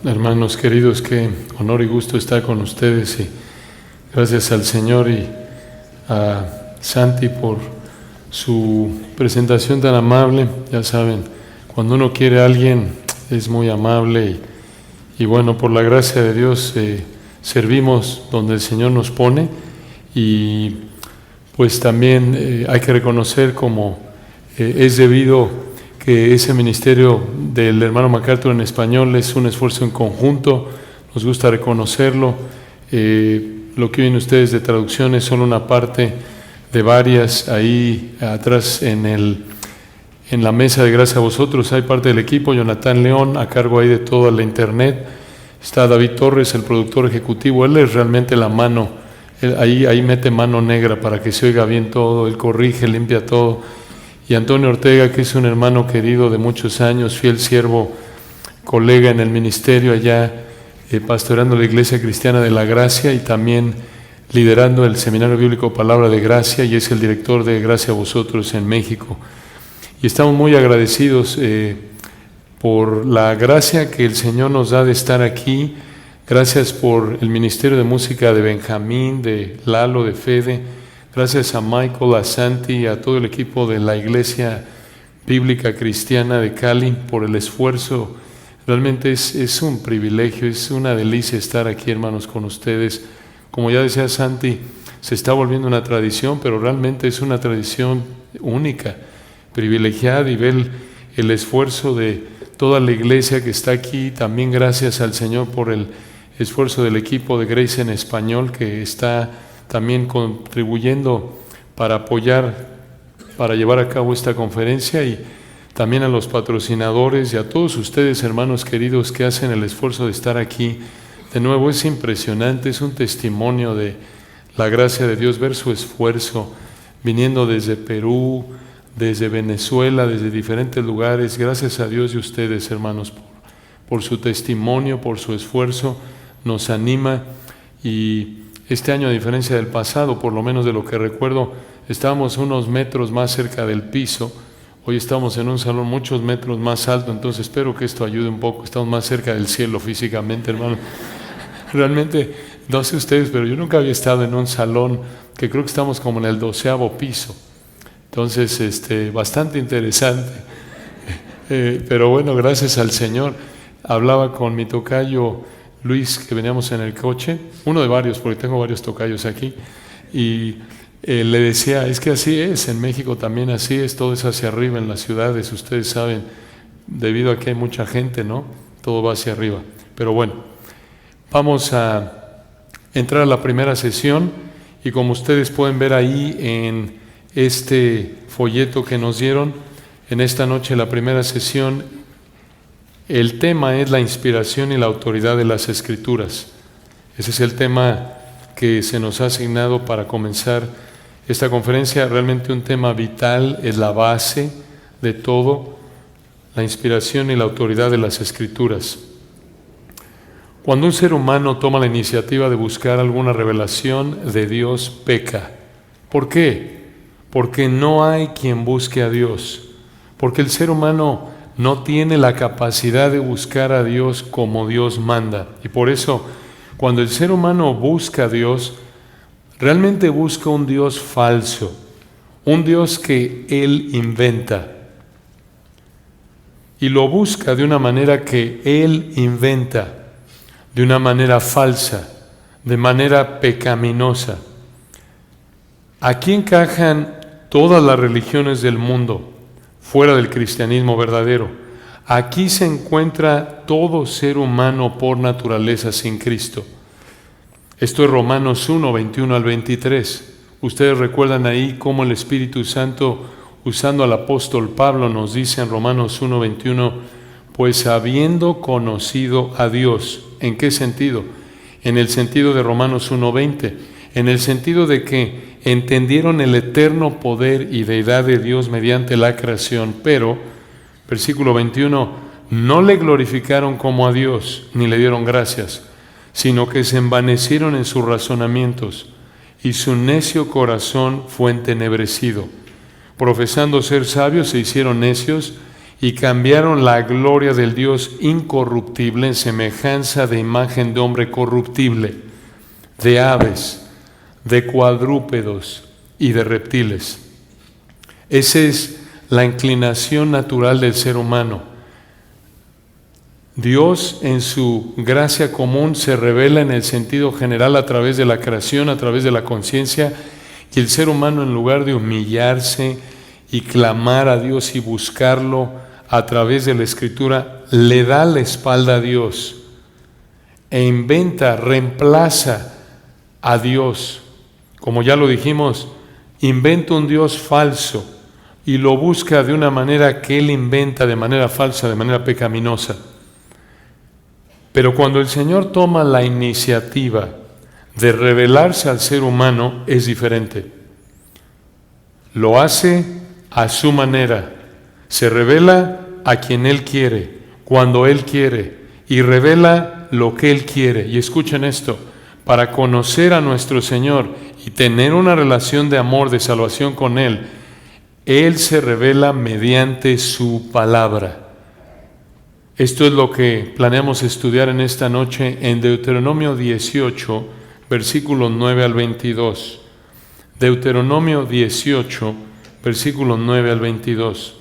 hermanos queridos, qué honor y gusto estar con ustedes, y gracias al Señor y a Santi por su presentación tan amable. Ya saben, cuando uno quiere a alguien es muy amable y bueno, por la gracia de Dios servimos donde el Señor nos pone, y pues también hay que reconocer como es debido que ese ministerio del hermano MacArthur en español es un esfuerzo en conjunto. Nos gusta reconocerlo. Lo que oyen ustedes de traducción es solo una parte de varias. Ahí atrás en la mesa de Gracia a Vosotros hay parte del equipo, Jonathan León, a cargo ahí de toda la internet. Está David Torres, el productor ejecutivo. Él es realmente la mano, ahí mete mano negra para que se oiga bien todo. Él corrige, limpia todo. Y Antonio Ortega, que es un hermano querido de muchos años, fiel siervo, colega en el ministerio allá, pastoreando la Iglesia Cristiana de la Gracia y también liderando el Seminario Bíblico Palabra de Gracia, y es el director de Gracia a Vosotros en México. Y estamos muy agradecidos por la gracia que el Señor nos da de estar aquí. Gracias por el Ministerio de Música de Benjamín, de Lalo, de Fede. Gracias a Michael, a Santi, a todo el equipo de la Iglesia Bíblica Cristiana de Cali por el esfuerzo. Realmente es un privilegio, es una delicia estar aquí, hermanos, con ustedes. Como ya decía Santi, se está volviendo una tradición, pero realmente es una tradición única, privilegiada, y ver el esfuerzo de toda la iglesia que está aquí. También gracias al Señor por el esfuerzo del equipo de Grace en español, que está también contribuyendo para apoyar, para llevar a cabo esta conferencia, y también a los patrocinadores y a todos ustedes, hermanos queridos, que hacen el esfuerzo de estar aquí. De nuevo, es impresionante, es un testimonio de la gracia de Dios, ver su esfuerzo, viniendo desde Perú, desde Venezuela, desde diferentes lugares. Gracias a Dios y ustedes, hermanos, por su testimonio, por su esfuerzo, nos anima. Y este año, a diferencia del pasado, por lo menos de lo que recuerdo, estábamos unos metros más cerca del piso. Hoy estamos en un salón muchos metros más alto, entonces espero que esto ayude un poco. Estamos más cerca del cielo físicamente, hermano. Realmente, no sé ustedes, pero yo nunca había estado en un salón que creo que estamos como en el 12º piso. Entonces, bastante interesante. Pero bueno, gracias al Señor. Hablaba con mi tocayo Luis, que veníamos en el coche, uno de varios, porque tengo varios tocayos aquí, y le decía, es que así es, en México también así es, todo es hacia arriba en las ciudades, ustedes saben, debido a que hay mucha gente, ¿no? Todo va hacia arriba. Pero bueno, vamos a entrar a la primera sesión, y como ustedes pueden ver ahí en este folleto que nos dieron, en esta noche la primera sesión, el tema es la inspiración y la autoridad de las Escrituras. Ese es el tema que se nos ha asignado para comenzar esta conferencia. Realmente un tema vital, es la base de todo, la inspiración y la autoridad de las Escrituras. Cuando un ser humano toma la iniciativa de buscar alguna revelación de Dios, peca. ¿Por qué? Porque no hay quien busque a Dios. Porque el ser humano no tiene la capacidad de buscar a Dios como Dios manda. Y por eso, cuando el ser humano busca a Dios, realmente busca un Dios falso, un Dios que él inventa. Y lo busca de una manera que él inventa, de una manera falsa, de manera pecaminosa. Aquí encajan todas las religiones del mundo, fuera del cristianismo verdadero. Aquí se encuentra todo ser humano por naturaleza sin Cristo. Esto es Romanos 1, 21 al 23. Ustedes recuerdan ahí cómo el Espíritu Santo, usando al apóstol Pablo, nos dice en Romanos 1, 21, pues habiendo conocido a Dios. ¿En qué sentido? En el sentido de Romanos 1, 20. En el sentido de que entendieron el eterno poder y deidad de Dios mediante la creación, pero, versículo 21, no le glorificaron como a Dios, ni le dieron gracias, sino que se envanecieron en sus razonamientos, y su necio corazón fue entenebrecido. Profesando ser sabios, se hicieron necios, y cambiaron la gloria del Dios incorruptible en semejanza de imagen de hombre corruptible, de aves, de cuadrúpedos y de reptiles. Esa es la inclinación natural del ser humano. Dios en su gracia común se revela en el sentido general a través de la creación, a través de la conciencia, y el ser humano, en lugar de humillarse y clamar a Dios y buscarlo a través de la Escritura, le da la espalda a Dios e inventa, reemplaza a Dios. Como ya lo dijimos, inventa un Dios falso y lo busca de una manera que él inventa de manera falsa, de manera pecaminosa. Pero cuando el Señor toma la iniciativa de revelarse al ser humano, es diferente. Lo hace a su manera. Se revela a quien Él quiere, cuando Él quiere, y revela lo que Él quiere. Y escuchen esto, para conocer a nuestro Señor y tener una relación de amor, de salvación con Él, Él se revela mediante su palabra. Esto es lo que planeamos estudiar en esta noche en Deuteronomio 18, versículos 9 al 22. Deuteronomio 18, versículos 9 al 22.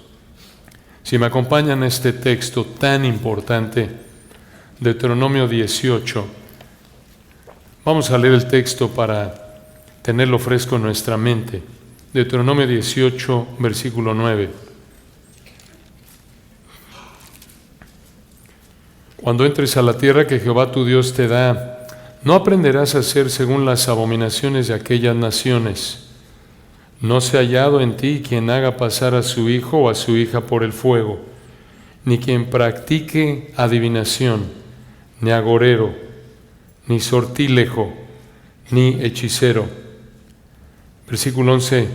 Si me acompañan a este texto tan importante, Deuteronomio 18, vamos a leer el texto para tenerlo fresco en nuestra mente. Deuteronomio 18, versículo 9. Cuando entres a la tierra que Jehová tu Dios te da, no aprenderás a hacer según las abominaciones de aquellas naciones. No se ha hallado en ti quien haga pasar a su hijo o a su hija por el fuego, ni quien practique adivinación, ni agorero, ni sortílejo, ni hechicero. Versículo 11,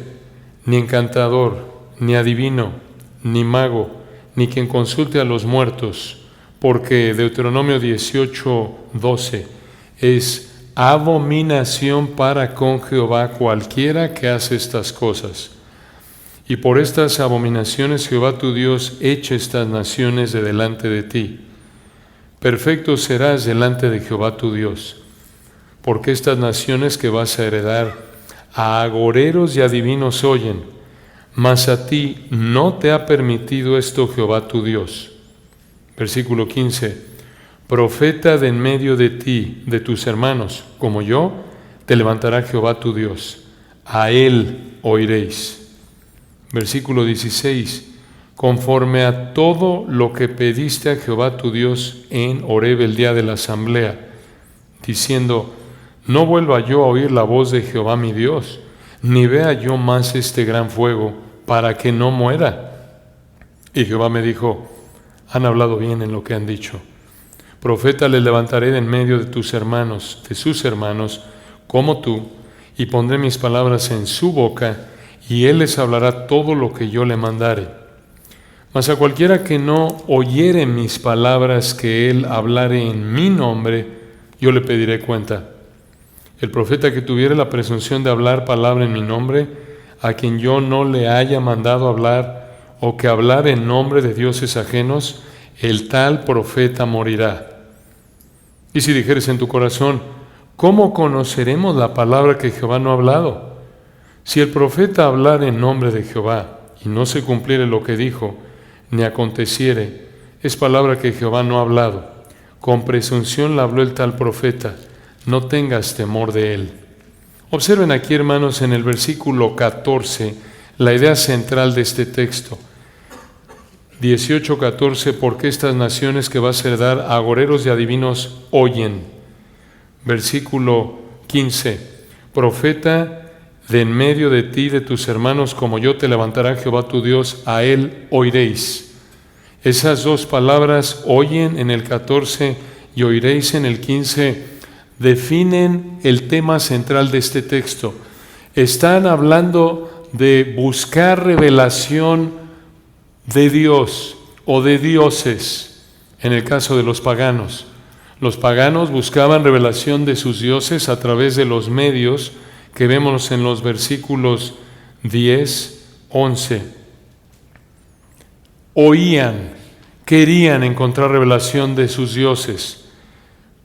ni encantador, ni adivino, ni mago, ni quien consulte a los muertos, porque Deuteronomio 18, 12 es abominación para con Jehová cualquiera que hace estas cosas. Y por estas abominaciones Jehová tu Dios echa estas naciones de delante de ti. Perfecto serás delante de Jehová tu Dios, porque estas naciones que vas a heredar a agoreros y adivinos oyen, mas a ti no te ha permitido esto Jehová tu Dios. Versículo 15. Profeta de en medio de ti, de tus hermanos, como yo, te levantará Jehová tu Dios. A él oiréis. Versículo 16. Conforme a todo lo que pediste a Jehová tu Dios en Horeb el día de la asamblea, diciendo, no vuelva yo a oír la voz de Jehová mi Dios, ni vea yo más este gran fuego, para que no muera. Y Jehová me dijo, han hablado bien en lo que han dicho. Profeta le levantaré de en medio de tus hermanos, de sus hermanos, como tú, y pondré mis palabras en su boca, y él les hablará todo lo que yo le mandare. Mas a cualquiera que no oyere mis palabras que él hablare en mi nombre, yo le pediré cuenta. El profeta que tuviere la presunción de hablar palabra en mi nombre, a quien yo no le haya mandado hablar, o que hablar en nombre de dioses ajenos, el tal profeta morirá. Y si dijeres en tu corazón, ¿cómo conoceremos la palabra que Jehová no ha hablado? Si el profeta hablar en nombre de Jehová y no se cumpliere lo que dijo, ni aconteciere, es palabra que Jehová no ha hablado. Con presunción la habló el tal profeta, no tengas temor de él. Observen aquí, hermanos, en el versículo 14, la idea central de este texto. 18:14, porque estas naciones que vas a heredar a agoreros y adivinos oyen. Versículo 15, profeta de en medio de ti, de tus hermanos, como yo te levantará Jehová tu Dios, a él oiréis. Esas dos palabras, oyen en el 14 y oiréis en el 15, definen el tema central de este texto. Están hablando de buscar revelación de Dios o de dioses, en el caso de los paganos. Los paganos buscaban revelación de sus dioses a través de los medios que vemos en los versículos 10, 11. oían, querían encontrar revelación de sus dioses.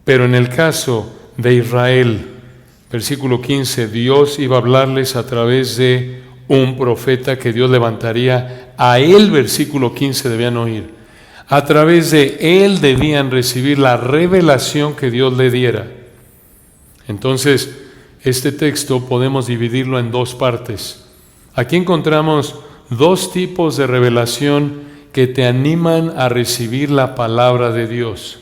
Pero en el caso de Israel, versículo 15, Dios iba a hablarles a través de un profeta que Dios levantaría. A él, versículo 15, debían oír. A través de él debían recibir la revelación que Dios le diera. Entonces, este texto podemos dividirlo en dos partes. Aquí encontramos dos tipos de revelación que te animan a recibir la palabra de Dios.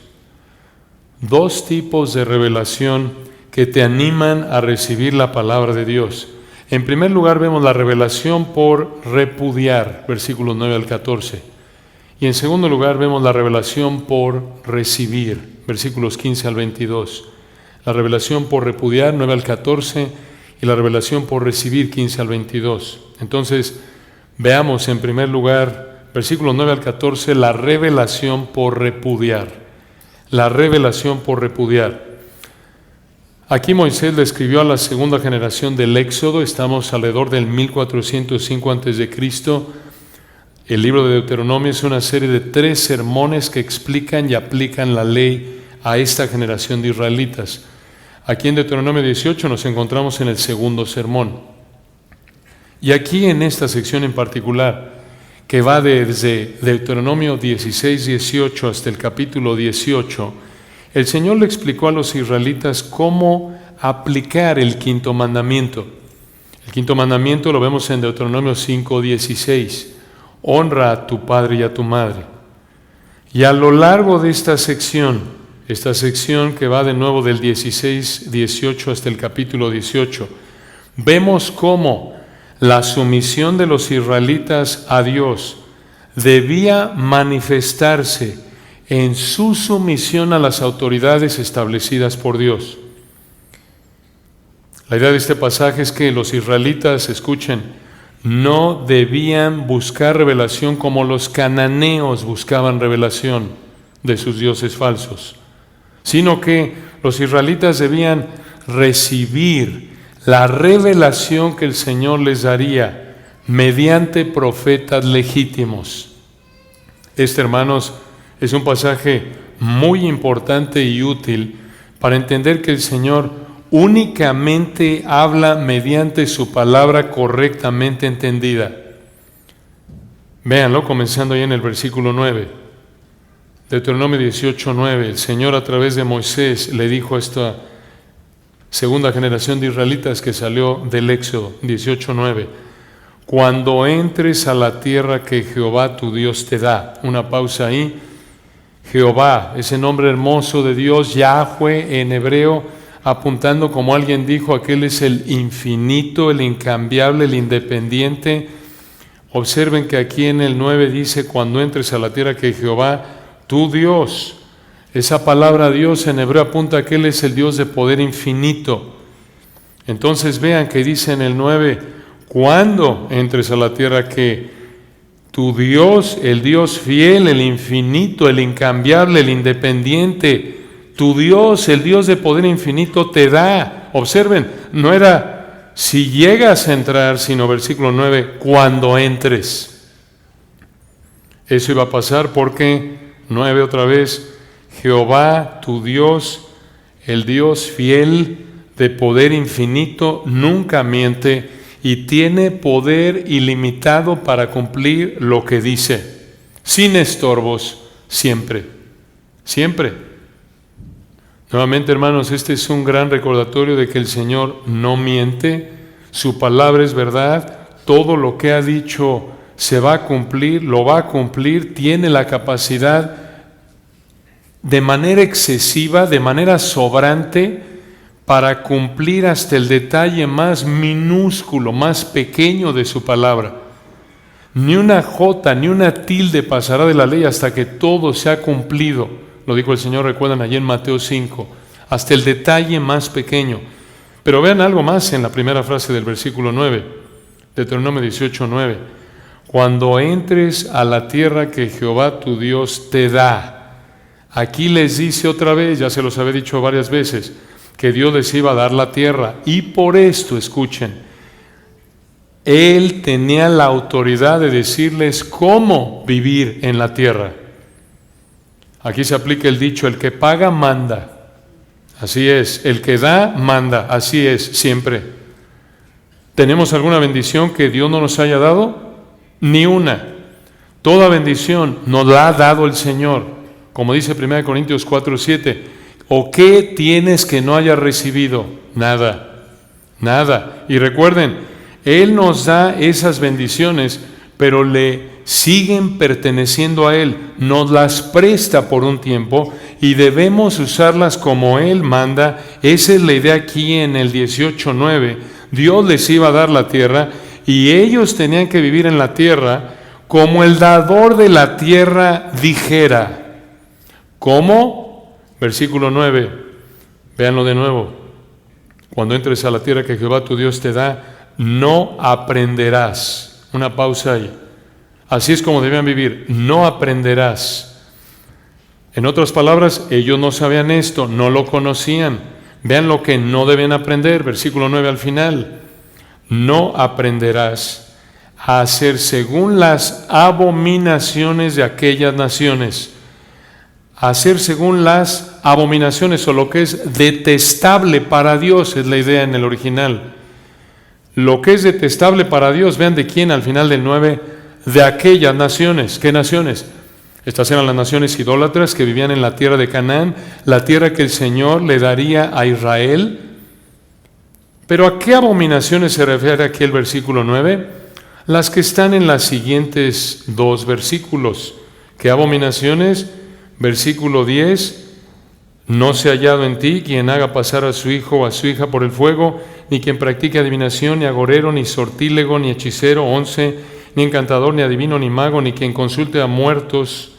Dos tipos de revelación que te animan a recibir la palabra de Dios. En primer lugar vemos la revelación por repudiar, versículos 9 al 14. Y en segundo lugar vemos la revelación por recibir, versículos 15 al 22. La revelación por repudiar, 9 al 14, y la revelación por recibir, 15 al 22. Entonces, veamos en primer lugar, versículos 9 al 14, la revelación por repudiar. La revelación por repudiar. Aquí Moisés le escribió a la segunda generación del Éxodo, estamos alrededor del 1405 a.C. El libro de Deuteronomio es una serie de 3 sermones que explican y aplican la ley a esta generación de israelitas. Aquí en Deuteronomio 18 nos encontramos en el segundo sermón. Y aquí en esta sección en particular, que va desde Deuteronomio 16, 18 hasta el capítulo 18, el Señor le explicó a los israelitas cómo aplicar el quinto mandamiento. El quinto mandamiento lo vemos en Deuteronomio 5, 16. Honra a tu padre y a tu madre. Y a lo largo de esta sección que va de nuevo del 16, 18 hasta el capítulo 18, vemos cómo la sumisión de los israelitas a Dios debía manifestarse en su sumisión a las autoridades establecidas por Dios. La idea de este pasaje es que los israelitas, escuchen, no debían buscar revelación como los cananeos buscaban revelación de sus dioses falsos, sino que los israelitas debían recibir la revelación que el Señor les daría mediante profetas legítimos. Hermanos, es un pasaje muy importante y útil para entender que el Señor únicamente habla mediante su palabra correctamente entendida. Véanlo, comenzando ahí en el versículo 9. Deuteronomio 18, 9. El Señor a través de Moisés le dijo a esta segunda generación de israelitas que salió del Éxodo, 18, 9. Cuando entres a la tierra que Jehová tu Dios te da. Una pausa ahí. Jehová, ese nombre hermoso de Dios, Yahweh en hebreo, apuntando, como alguien dijo, aquel es el infinito, el incambiable, el independiente. Observen que aquí en el 9 dice, cuando entres a la tierra que Jehová, tu Dios. Esa palabra Dios en hebreo apunta a que Él es el Dios de poder infinito. Entonces vean que dice en el 9, cuando entres a la tierra que tu Dios, el Dios fiel, el infinito, el incambiable, el independiente, tu Dios, el Dios de poder infinito, te da. Observen, no era si llegas a entrar, sino versículo 9, cuando entres. Eso iba a pasar porque, 9 otra vez, Jehová, tu Dios, el Dios fiel, de poder infinito, nunca miente y tiene poder ilimitado para cumplir lo que dice, sin estorbos, siempre, siempre. Nuevamente, hermanos, este es un gran recordatorio de que el Señor no miente, su palabra es verdad, todo lo que ha dicho se va a cumplir, lo va a cumplir, tiene la capacidad de manera excesiva, de manera sobrante, para cumplir hasta el detalle más minúsculo, más pequeño de su palabra. Ni una jota, ni una tilde pasará de la ley hasta que todo se ha cumplido. Lo dijo el Señor, recuerdan allí en Mateo 5, hasta el detalle más pequeño. Pero vean algo más en la primera frase del versículo 9, Deuteronomio 18, 9. Cuando entres a la tierra que Jehová tu Dios te da. Aquí les dice otra vez, ya se los había dicho varias veces, que Dios les iba a dar la tierra. Y por esto, escuchen, Él tenía la autoridad de decirles cómo vivir en la tierra. Aquí se aplica el dicho, el que paga, manda. Así es, el que da, manda. Así es, siempre. ¿Tenemos alguna bendición que Dios no nos haya dado? Ni una. Toda bendición nos la ha dado el Señor. Como dice 1 Corintios 4:7. ¿O qué tienes que no hayas recibido? Nada. Nada. Y recuerden, Él nos da esas bendiciones, pero le siguen perteneciendo a Él. Nos las presta por un tiempo y debemos usarlas como Él manda. Esa es la idea aquí en el 18:9. Dios les iba a dar la tierra y ellos tenían que vivir en la tierra como el dador de la tierra dijera. ¿Cómo? Versículo 9. Véanlo de nuevo. Cuando entres a la tierra que Jehová tu Dios te da, no aprenderás. Una pausa ahí. Así es como debían vivir. No aprenderás. En otras palabras, ellos no sabían esto, no lo conocían. Vean lo que no deben aprender. Versículo 9 al final. No aprenderás a hacer según las abominaciones de aquellas naciones. A hacer según las abominaciones o lo que es detestable para Dios, es la idea en el original. Lo que es detestable para Dios, vean de quién al final del 9, de aquellas naciones. ¿Qué naciones? Estas eran las naciones idólatras que vivían en la tierra de Canaán, la tierra que el Señor le daría a Israel. Pero ¿a qué abominaciones se refiere aquí el versículo 9? Las que están en los siguientes dos versículos. ¿Qué abominaciones? Versículo 10, no se ha hallado en ti quien haga pasar a su hijo o a su hija por el fuego, ni quien practique adivinación, ni agorero, ni sortílego, ni hechicero, 11, ni encantador, ni adivino, ni mago, ni quien consulte a muertos,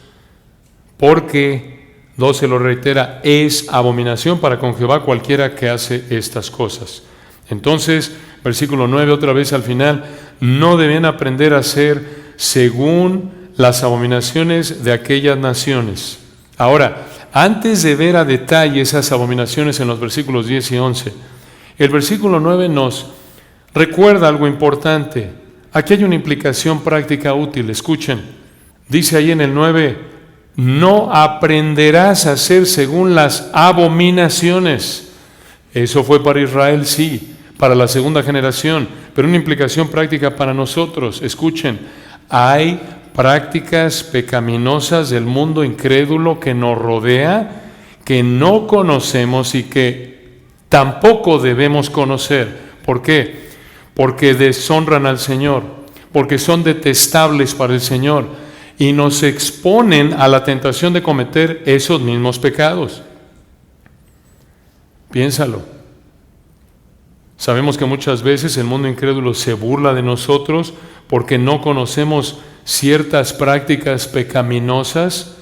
porque, 12 lo reitera, es abominación para con Jehová cualquiera que hace estas cosas. Entonces, versículo 9, otra vez al final, no deben aprender a hacer según las abominaciones de aquellas naciones. Ahora, antes de ver a detalle esas abominaciones en los versículos 10 y 11, el versículo 9 nos recuerda algo importante. Aquí hay una implicación práctica útil, escuchen. Dice ahí en el 9, no aprenderás a hacer según las abominaciones. Eso fue para Israel, sí, para la segunda generación, pero una implicación práctica para nosotros. Escuchen, hay prácticas pecaminosas del mundo incrédulo que nos rodea, que no conocemos y que tampoco debemos conocer. ¿Por qué? Porque deshonran al Señor, porque son detestables para el Señor y nos exponen a la tentación de cometer esos mismos pecados. Piénsalo. Sabemos que muchas veces el mundo incrédulo se burla de nosotros porque no conocemos ciertas prácticas pecaminosas.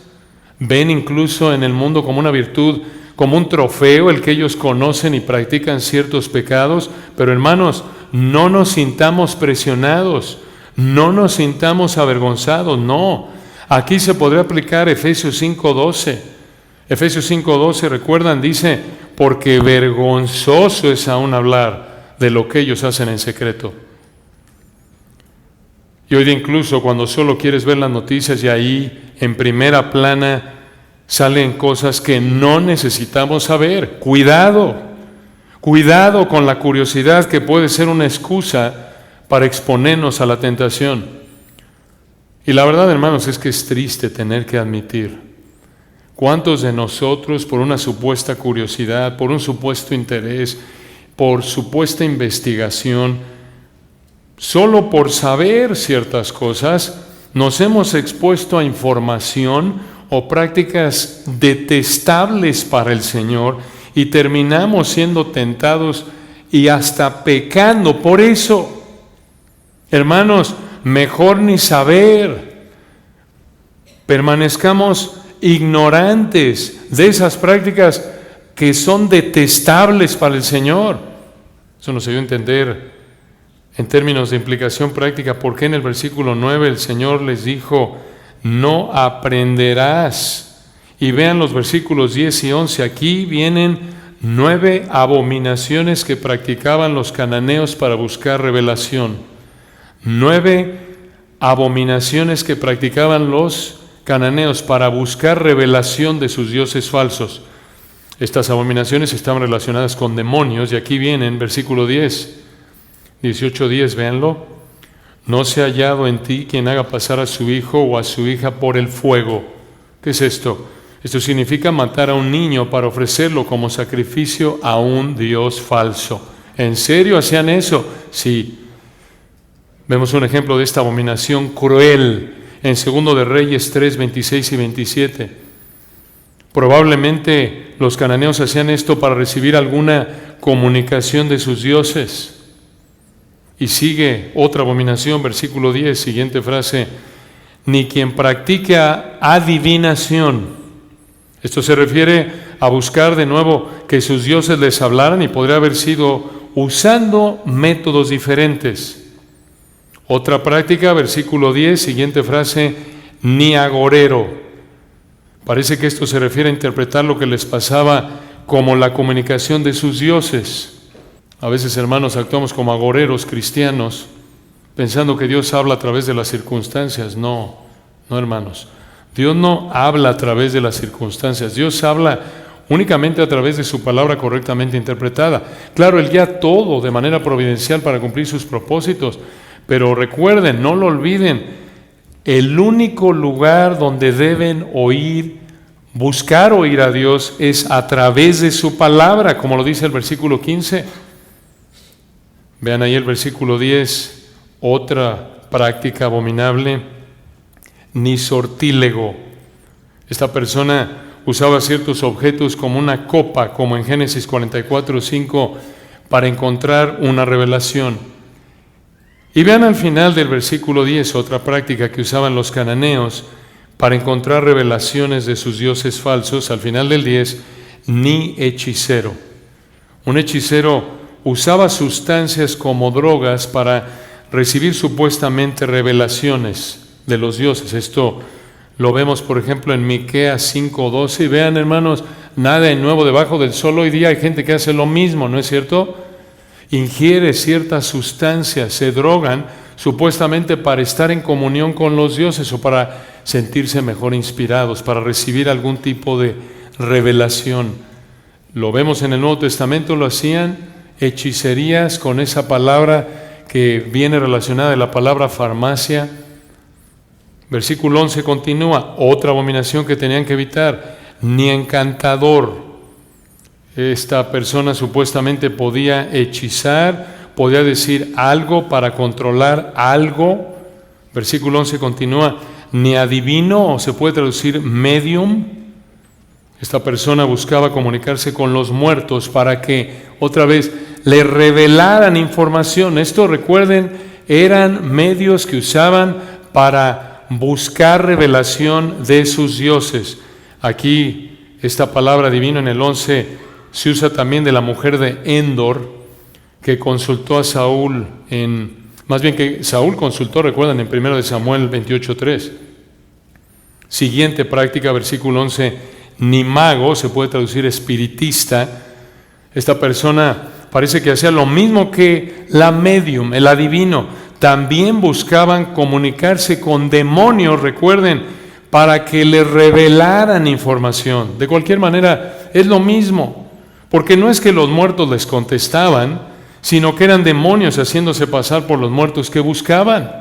Ven incluso en el mundo como una virtud, como un trofeo el que ellos conocen y practican ciertos pecados. Pero hermanos, no nos sintamos presionados, no nos sintamos avergonzados, no. Aquí se podría aplicar Efesios 5:12. Efesios 5:12, recuerdan, dice, porque vergonzoso es aún hablar de lo que ellos hacen en secreto. Y hoy incluso cuando solo quieres ver las noticias y ahí en primera plana salen cosas que no necesitamos saber. Cuidado con la curiosidad que puede ser una excusa para exponernos a la tentación. Y la verdad, hermanos, es que es triste tener que admitir cuántos de nosotros por una supuesta curiosidad, por un supuesto interés, por supuesta investigación, solo por saber ciertas cosas, nos hemos expuesto a información o prácticas detestables para el Señor y terminamos siendo tentados y hasta pecando. Por eso, hermanos, mejor ni saber. Permanezcamos ignorantes de esas prácticas que son detestables para el Señor. Eso nos ayuda a entender en términos de implicación práctica, ¿por qué en el versículo 9 el Señor les dijo, no aprenderás? Y vean los versículos 10 y 11, aquí vienen 9 abominaciones que practicaban los cananeos para buscar revelación. 9 abominaciones que practicaban los cananeos para buscar revelación de sus dioses falsos. Estas abominaciones estaban relacionadas con demonios, y aquí vienen, versículo 10, 18:10, véanlo. No se ha hallado en ti quien haga pasar a su hijo o a su hija por el fuego. ¿Qué es esto? Esto significa matar a un niño para ofrecerlo como sacrificio a un dios falso. ¿En serio hacían eso? Sí. Vemos un ejemplo de esta abominación cruel en 2 de Reyes 3, 26 y 27. Probablemente los cananeos hacían esto para recibir alguna comunicación de sus dioses. Y sigue otra abominación, versículo 10, siguiente frase: ni quien practique adivinación. Esto se refiere a buscar de nuevo que sus dioses les hablaran, y podría haber sido usando métodos diferentes. Otra práctica, versículo 10, siguiente frase: ni agorero. Parece que esto se refiere a interpretar lo que les pasaba como la comunicación de sus dioses. A veces, hermanos, actuamos como agoreros cristianos, pensando que Dios habla a través de las circunstancias. No, hermanos. Dios no habla a través de las circunstancias. Dios habla únicamente a través de su palabra correctamente interpretada. Claro, Él guía todo de manera providencial para cumplir sus propósitos. Pero recuerden, no lo olviden, el único lugar donde deben buscar oír a Dios es a través de su palabra, como lo dice el versículo 15. Vean ahí el versículo 10, otra práctica abominable: ni sortílego. Esta persona usaba ciertos objetos como una copa, como en Génesis 44:5, para encontrar una revelación. Y vean al final del versículo 10, otra práctica que usaban los cananeos para encontrar revelaciones de sus dioses falsos. Al final del 10, ni hechicero. Un hechicero usaba sustancias como drogas para recibir supuestamente revelaciones de los dioses. Esto lo vemos, por ejemplo, en Miqueas 5:12. Y vean, hermanos, nada de nuevo debajo del sol. Hoy día hay gente que hace lo mismo, ¿no es cierto? Ingiere ciertas sustancias, se drogan supuestamente para estar en comunión con los dioses o para sentirse mejor inspirados, para recibir algún tipo de revelación. Lo vemos en el Nuevo Testamento, lo hacían, hechicerías con esa palabra que viene relacionada de la palabra farmacia. Versículo 11 continúa, otra abominación que tenían que evitar: ni encantador. Esta persona supuestamente podía hechizar, podía decir algo para controlar algo. Versículo 11 continúa, ni adivino, o se puede traducir medium. Esta persona buscaba comunicarse con los muertos para que, otra vez, le revelaran información. Esto, recuerden, eran medios que usaban para buscar revelación de sus dioses. Aquí, esta palabra divino en el 11 se usa también de la mujer de Endor, que consultó a Saúl que Saúl consultó, recuerdan, en 1 Samuel 28:3. Siguiente práctica, versículo 11, ni mago, se puede traducir espiritista. Esta persona parece que hacía lo mismo que la medium, el adivino. También buscaban comunicarse con demonios, recuerden, para que les revelaran información. De cualquier manera, es lo mismo. Porque no es que los muertos les contestaban, sino que eran demonios haciéndose pasar por los muertos que buscaban.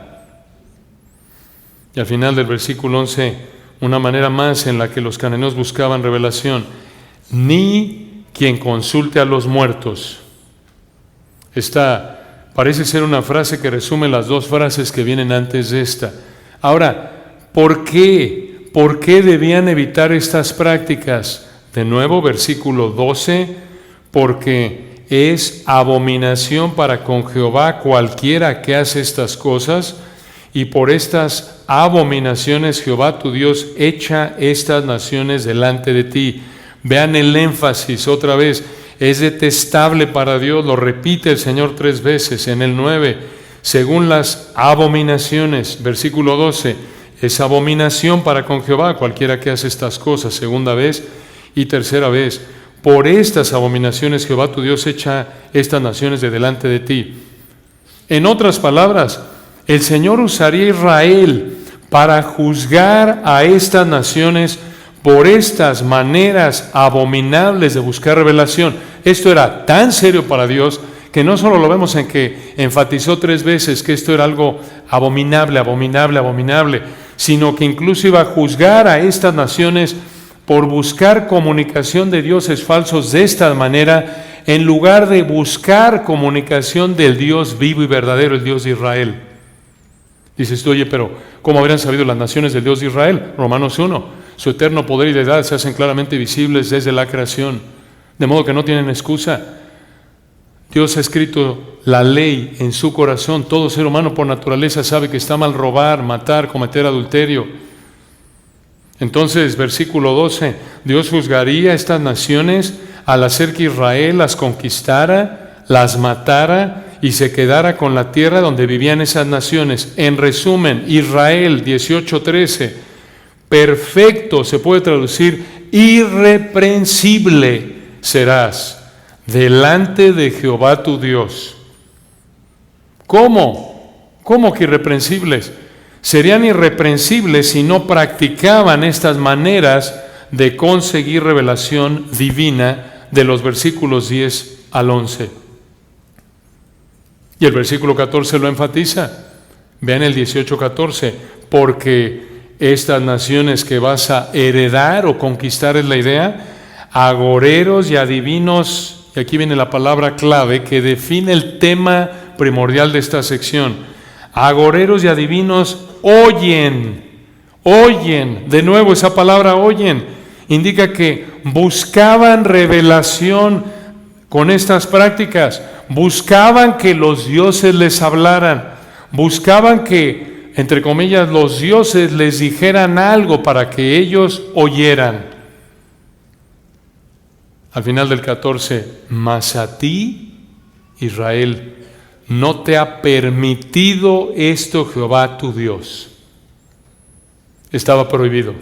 Y al final del versículo 11, una manera más en la que los cananeos buscaban revelación: ni quien consulte a los muertos. Esta parece ser una frase que resume las dos frases que vienen antes de esta. Ahora, ¿por qué? ¿Por qué debían evitar estas prácticas? De nuevo, versículo 12, porque es abominación para con Jehová cualquiera que hace estas cosas, y por estas abominaciones Jehová tu Dios echa estas naciones delante de ti. Vean el énfasis otra vez, es detestable para Dios, lo repite el Señor 3 veces. En el 9, según las abominaciones, versículo 12, es abominación para con Jehová cualquiera que hace estas cosas. Segunda vez, y tercera vez, por estas abominaciones Jehová tu Dios echa estas naciones de delante de ti. En otras palabras, El Señor usaría a Israel para juzgar a estas naciones por estas maneras abominables de buscar revelación. Esto era tan serio para Dios que no solo lo vemos en que enfatizó 3 veces que esto era algo abominable, abominable, abominable, sino que incluso iba a juzgar a estas naciones por buscar comunicación de dioses falsos de esta manera, en lugar de buscar comunicación del Dios vivo y verdadero, el Dios de Israel. Dices tú, oye, pero ¿cómo habrían sabido las naciones del Dios de Israel? Romanos 1, su eterno poder y deidad se hacen claramente visibles desde la creación, de modo que no tienen excusa. Dios ha escrito la ley en su corazón. Todo ser humano por naturaleza sabe que está mal robar, matar, cometer adulterio. Entonces, versículo 12, Dios juzgaría a estas naciones al hacer que Israel las conquistara, las matara y se quedara con la tierra donde vivían esas naciones. En resumen, Israel, 18:13, perfecto, se puede traducir, irreprensible serás delante de Jehová tu Dios. ¿Cómo? ¿Cómo que irreprensibles? Serían irreprensibles si no practicaban estas maneras de conseguir revelación divina de los versículos 10 al 11. Y el versículo 14 lo enfatiza. Vean el 18:14, porque estas naciones que vas a heredar o conquistar, es la idea, agoreros y adivinos, y aquí viene la palabra clave que define el tema primordial de esta sección. Agoreros y adivinos oyen, de nuevo esa palabra oyen, indica que buscaban revelación con estas prácticas, buscaban que los dioses les hablaran, buscaban que, entre comillas, los dioses les dijeran algo para que ellos oyeran. Al final del 14, mas a ti, Israel, no te ha permitido esto Jehová tu Dios. Estaba prohibido.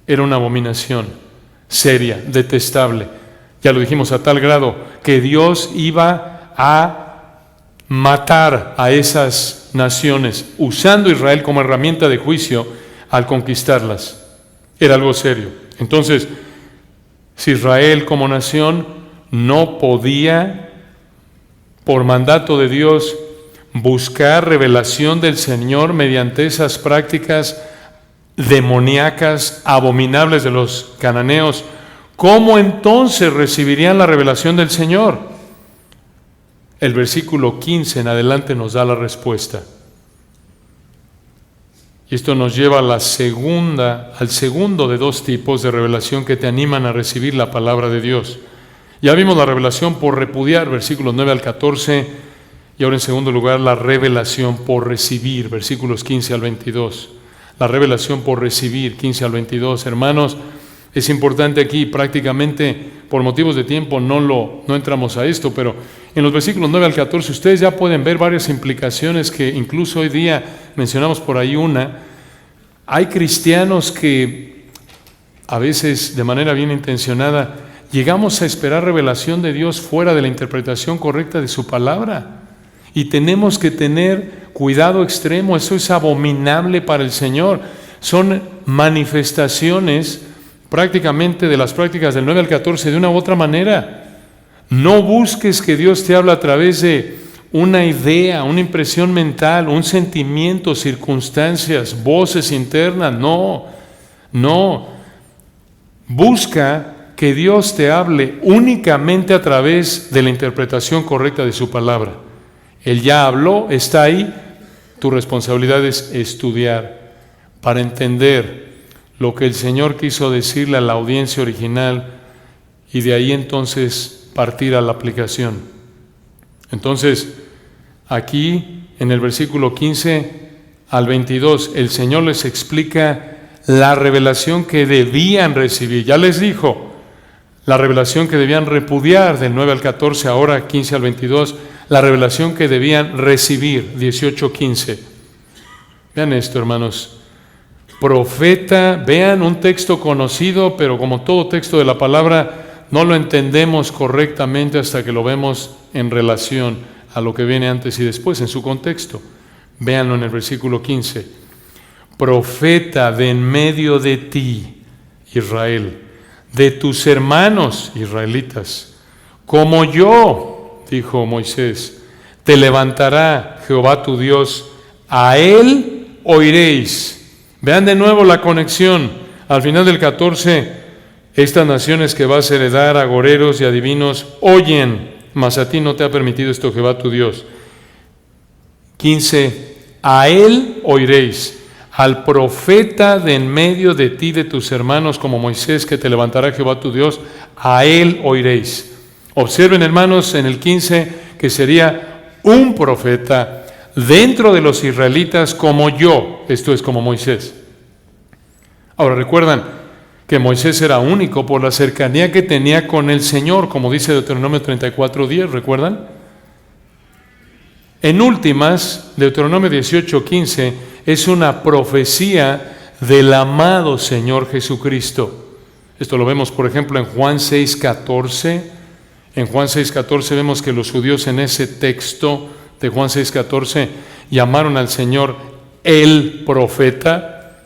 Era una abominación seria, detestable. Ya lo dijimos a tal grado que Dios iba a matar a esas naciones, usando a Israel como herramienta de juicio al conquistarlas. Era algo serio. Entonces, si Israel como nación no podía, por mandato de Dios, buscar revelación del Señor mediante esas prácticas demoníacas, abominables de los cananeos, ¿cómo entonces recibirían la revelación del Señor? El versículo 15 en adelante nos da la respuesta. Y esto nos lleva al segundo de 2 tipos de revelación que te animan a recibir la palabra de Dios. Ya vimos la revelación por repudiar, versículos 9 al 14, y ahora en segundo lugar la revelación por recibir, versículos 15 al 22. La revelación por recibir, 15 al 22. Hermanos, es importante aquí, prácticamente por motivos de tiempo no entramos a esto, pero en los versículos 9 al 14 ustedes ya pueden ver varias implicaciones que incluso hoy día mencionamos por ahí una. Hay cristianos que a veces de manera bien intencionada llegamos a esperar revelación de Dios fuera de la interpretación correcta de su palabra. Y tenemos que tener cuidado extremo. Eso es abominable para el Señor. Son manifestaciones prácticamente de las prácticas del 9 al 14 de una u otra manera. No busques que Dios te hable a través de una idea, una impresión mental, un sentimiento, circunstancias, voces internas. No. Busca que Dios te hable únicamente a través de la interpretación correcta de su palabra. Él ya habló, está ahí. Tu responsabilidad es estudiar para entender lo que el Señor quiso decirle a la audiencia original y de ahí entonces partir a la aplicación. Entonces, aquí en el versículo 15 al 22, el Señor les explica la revelación que debían recibir. Ya les dijo la revelación que debían repudiar del 9 al 14, ahora 15 al 22, la revelación que debían recibir, 18-15. Vean esto, hermanos. Profeta, vean un texto conocido, pero como todo texto de la palabra, no lo entendemos correctamente hasta que lo vemos en relación a lo que viene antes y después, en su contexto. Véanlo en el versículo 15. Profeta de en medio de ti, Israel, de tus hermanos israelitas, como yo, dijo Moisés, te levantará Jehová tu Dios, a él oiréis. Vean de nuevo la conexión. Al final del 14, estas naciones que vas a heredar, agoreros y adivinos, oyen, mas a ti no te ha permitido esto Jehová tu Dios. 15, a él oiréis, al profeta de en medio de ti, de tus hermanos, como Moisés, que te levantará Jehová tu Dios, a él oiréis. Observen, hermanos, en el 15, que sería un profeta dentro de los israelitas como yo, esto es como Moisés. Ahora, recuerdan que Moisés era único por la cercanía que tenía con el Señor, como dice Deuteronomio 34:10, ¿recuerdan? En últimas, Deuteronomio 18:15 es una profecía del amado Señor Jesucristo. Esto lo vemos, por ejemplo, en Juan 6:14. En Juan 6:14 vemos que los judíos en ese texto de Juan 6:14 llamaron al Señor el profeta,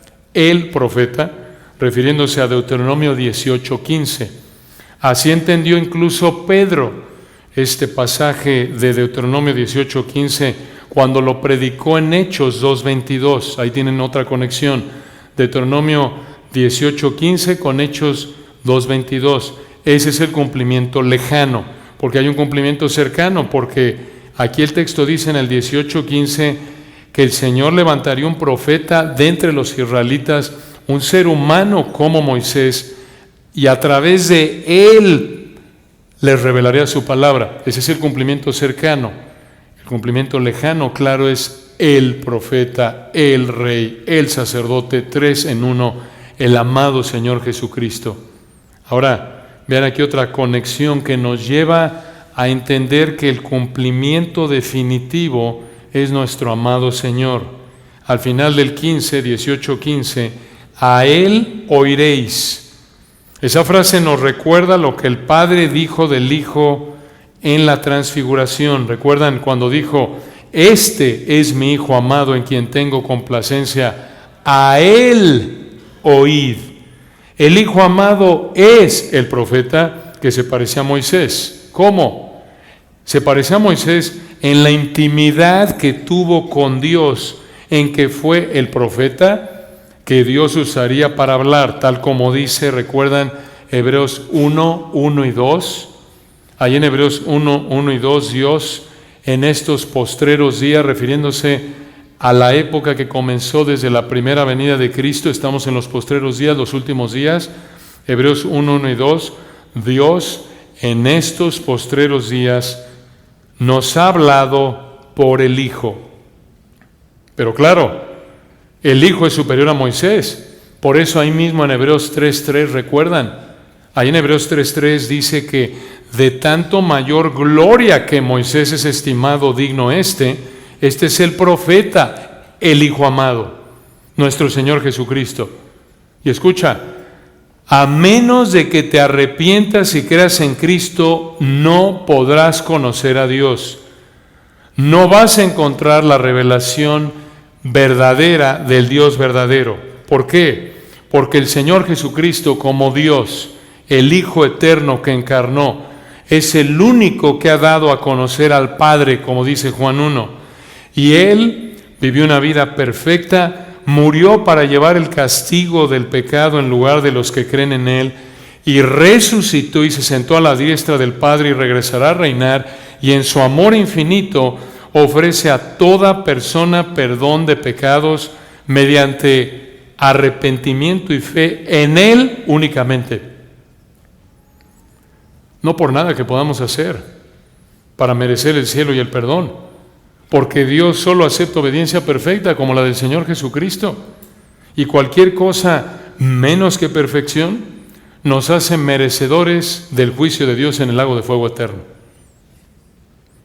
refiriéndose a Deuteronomio 18:15. Así entendió incluso Pedro este pasaje de Deuteronomio 18:15 cuando lo predicó en Hechos 2:22. Ahí tienen otra conexión. Deuteronomio 18:15 con Hechos 2:22. Ese es el cumplimiento lejano, porque hay un cumplimiento cercano, porque aquí el texto dice en el 18:15 que el Señor levantaría un profeta de entre los israelitas, un ser humano como Moisés, y a través de él les revelaría su palabra. Ese es el cumplimiento cercano. El cumplimiento lejano, claro, es el profeta, el rey, el sacerdote, tres en uno, el amado Señor Jesucristo. Ahora, vean aquí otra conexión que nos lleva a entender que el cumplimiento definitivo es nuestro amado Señor. Al final del 18:15, a él oiréis. Esa frase nos recuerda lo que el Padre dijo del Hijo en la transfiguración. ¿Recuerdan cuando dijo, este es mi Hijo amado en quien tengo complacencia? A él oíd. El Hijo amado es el profeta que se parecía a Moisés. ¿Cómo? Se parecía a Moisés en la intimidad que tuvo con Dios, en que fue el profeta que Dios usaría para hablar, tal como dice, recuerdan, Hebreos 1:1 y 2. Ahí en Hebreos 1:1 y 2, Dios en estos postreros días, refiriéndose a la época que comenzó desde la primera venida de Cristo, estamos en los postreros días, los últimos días, Hebreos 1:1 y 2, Dios en estos postreros días nos ha hablado por el Hijo. Pero claro, el Hijo es superior a Moisés. Por eso ahí mismo en Hebreos 3:3, ¿recuerdan? Ahí en Hebreos 3:3 dice que de tanto mayor gloria que Moisés es estimado digno este es el profeta, el Hijo amado, nuestro Señor Jesucristo. Y escucha, a menos de que te arrepientas y creas en Cristo, no podrás conocer a Dios. No vas a encontrar la revelación verdadera del Dios verdadero. ¿Por qué? Porque el Señor Jesucristo, como Dios, el Hijo eterno que encarnó, es el único que ha dado a conocer al Padre, como dice Juan 1. Y Él vivió una vida perfecta, murió para llevar el castigo del pecado en lugar de los que creen en Él, y resucitó y se sentó a la diestra del Padre y regresará a reinar, y en su amor infinito ofrece a toda persona perdón de pecados mediante arrepentimiento y fe en Él únicamente. No por nada que podamos hacer para merecer el cielo y el perdón, porque Dios solo acepta obediencia perfecta como la del Señor Jesucristo, y cualquier cosa menos que perfección nos hace merecedores del juicio de Dios en el lago de fuego eterno.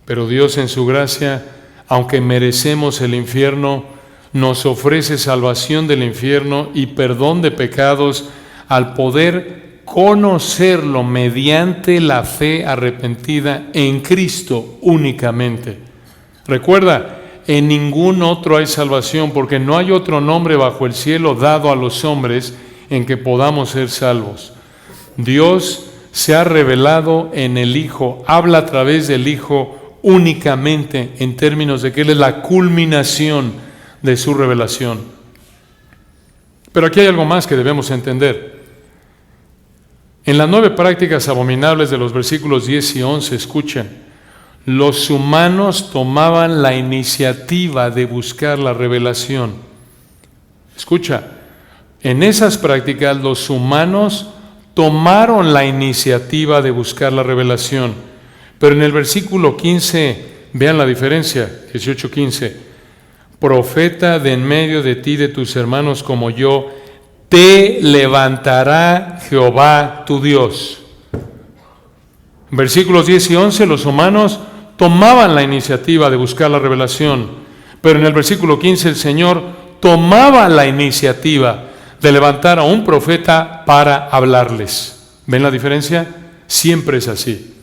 Pero Dios en su gracia, aunque merecemos el infierno, nos ofrece salvación del infierno y perdón de pecados al poder conocerlo mediante la fe arrepentida en Cristo únicamente. Recuerda, en ningún otro hay salvación, porque no hay otro nombre bajo el cielo dado a los hombres en que podamos ser salvos. Dios se ha revelado en el Hijo, habla a través del Hijo únicamente en términos de que Él es la culminación de su revelación. Pero aquí hay algo más que debemos entender. En las 9 prácticas abominables de los versículos 10 y 11, escuchen, los humanos tomaban la iniciativa de buscar la revelación. Escucha, en esas prácticas los humanos tomaron la iniciativa de buscar la revelación. Pero en el versículo 15, vean la diferencia, 18:15, profeta de en medio de ti, de tus hermanos como yo, te levantará Jehová tu Dios. Versículos 10 y 11, los humanos tomaban la iniciativa de buscar la revelación, pero en el versículo 15 el Señor tomaba la iniciativa de levantar a un profeta para hablarles. ¿Ven la diferencia? Siempre es así.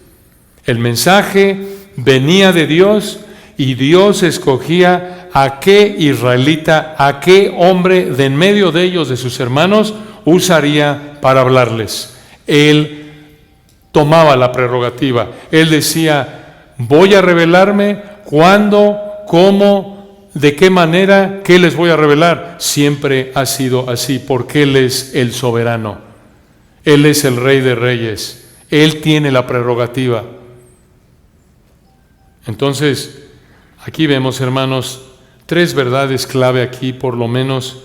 El mensaje venía de Dios y Dios escogía a qué israelita, a qué hombre de en medio de ellos, de sus hermanos, usaría para hablarles. Él tomaba la prerrogativa. Él decía, voy a revelarme, ¿cuándo? ¿Cómo? ¿De qué manera? ¿Qué les voy a revelar? Siempre ha sido así, porque Él es el soberano. Él es el Rey de Reyes. Él tiene la prerrogativa. Entonces, aquí vemos, hermanos, 3 verdades clave aquí, por lo menos,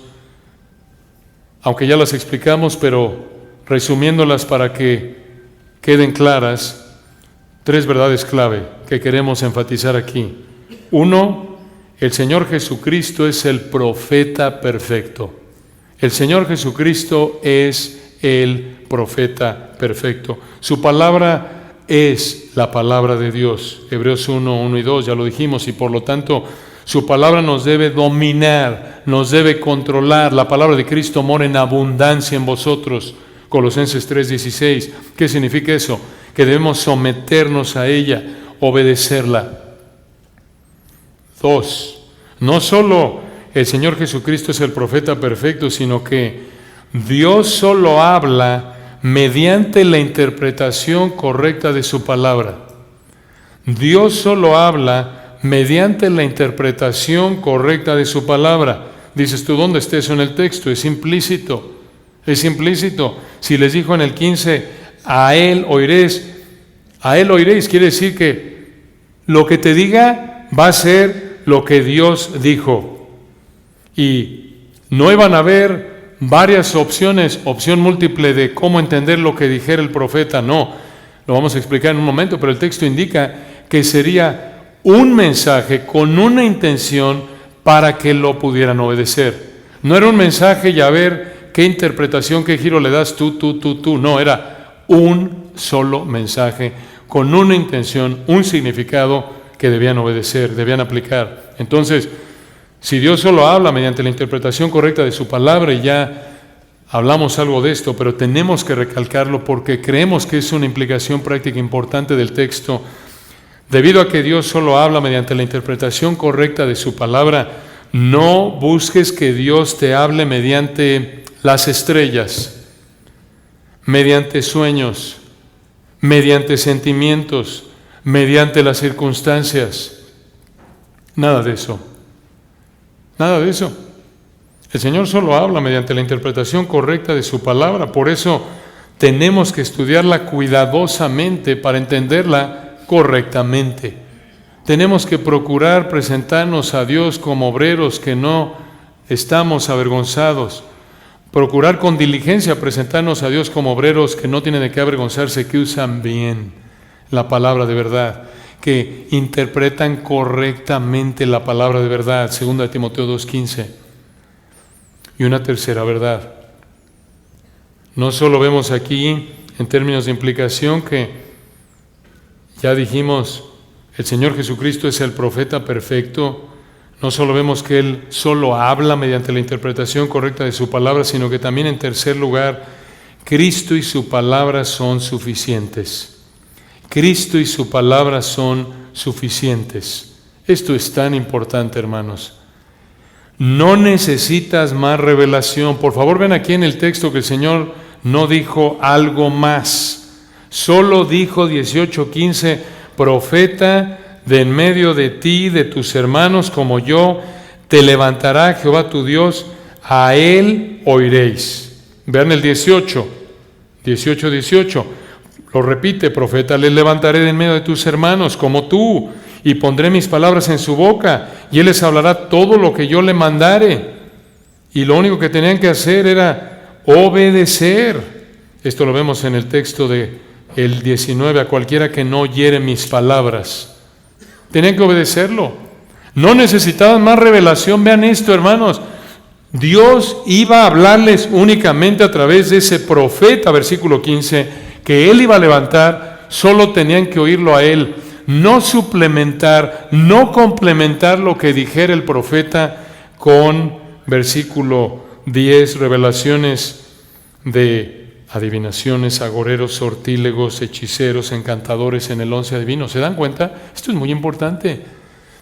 aunque ya las explicamos, pero resumiéndolas para que queden claras, 3 verdades clave que queremos enfatizar aquí. 1, el Señor Jesucristo es el profeta perfecto. El Señor Jesucristo es el profeta perfecto. Su palabra es la palabra de Dios. Hebreos 1 y 2, ya lo dijimos, y por lo tanto su palabra nos debe dominar, nos debe controlar. La palabra de Cristo mora en abundancia en vosotros. Colosenses 3:16. ¿Qué significa eso? Que debemos someternos a ella, obedecerla. 2, no solo el Señor Jesucristo es el profeta perfecto, sino que Dios solo habla mediante la interpretación correcta de su palabra. Dios solo habla mediante la interpretación correcta de su palabra. Dices tú, ¿dónde está eso en el texto? Es implícito. Es implícito. Si les dijo en el 15, a Él oiréis, quiere decir que lo que te diga va a ser lo que Dios dijo. Y no iban a haber varias opciones, opción múltiple de cómo entender lo que dijera el profeta, no. Lo vamos a explicar en un momento, pero el texto indica que sería un mensaje con una intención para que lo pudieran obedecer. No era un mensaje y a ver qué interpretación, qué giro le das tú. No, era un solo mensaje con una intención, un significado que debían obedecer, debían aplicar. Entonces, si Dios solo habla mediante la interpretación correcta de su palabra, y ya hablamos algo de esto, pero tenemos que recalcarlo porque creemos que es una implicación práctica importante del texto. Debido a que Dios solo habla mediante la interpretación correcta de su palabra, no busques que Dios te hable mediante las estrellas, mediante sueños, mediante sentimientos, mediante las circunstancias. Nada de eso. Nada de eso. El Señor solo habla mediante la interpretación correcta de su palabra. Por eso tenemos que estudiarla cuidadosamente para entenderla correctamente. Tenemos que procurar presentarnos a Dios como obreros que no estamos avergonzados. Procurar con diligencia presentarnos a Dios como obreros que no tienen de qué avergonzarse, que usan bien la palabra de verdad, que interpretan correctamente la palabra de verdad, 2 Timoteo 2:15. Y una tercera verdad. No solo vemos aquí, en términos de implicación, que ya dijimos, el Señor Jesucristo es el profeta perfecto. No solo vemos que Él solo habla mediante la interpretación correcta de su palabra, sino que también, en tercer lugar, Cristo y su palabra son suficientes. Cristo y su palabra son suficientes. Esto es tan importante, hermanos. No necesitas más revelación. Por favor, ven aquí en el texto que el Señor no dijo algo más. Solo dijo 18:15, profeta de en medio de ti, de tus hermanos como yo, te levantará Jehová tu Dios, a Él oiréis. Vean el 18. Lo repite, profeta, les levantaré de en medio de tus hermanos como tú, y pondré mis palabras en su boca, y Él les hablará todo lo que yo le mandare. Y lo único que tenían que hacer era obedecer. Esto lo vemos en el texto de el 19, a cualquiera que no oyere mis palabras. Tenían que obedecerlo. No necesitaban más revelación. Vean esto, hermanos. Dios iba a hablarles únicamente a través de ese profeta, versículo 15, que Él iba a levantar. Solo tenían que oírlo a Él. No suplementar, no complementar lo que dijera el profeta con, versículo 10, revelaciones de adivinaciones, agoreros, sortílegos, hechiceros, encantadores en el 11 adivino. ¿Se dan cuenta? Esto es muy importante.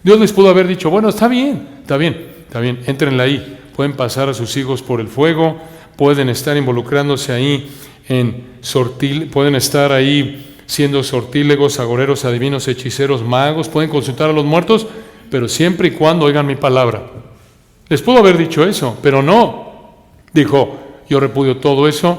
Dios les pudo haber dicho, bueno, está bien, éntrenle ahí. Pueden pasar a sus hijos por el fuego, pueden estar involucrándose ahí pueden estar ahí siendo sortílegos, agoreros, adivinos, hechiceros, magos, pueden consultar a los muertos, pero siempre y cuando oigan mi palabra. Les pudo haber dicho eso, pero no. Dijo, yo repudio todo eso,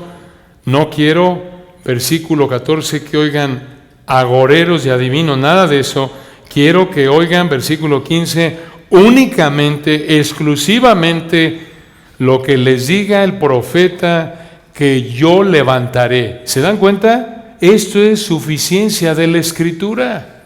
no quiero, versículo 14, que oigan agoreros y adivinos, nada de eso. Quiero que oigan, versículo 15, únicamente, exclusivamente, lo que les diga el profeta que yo levantaré. ¿Se dan cuenta? Esto es suficiencia de la Escritura.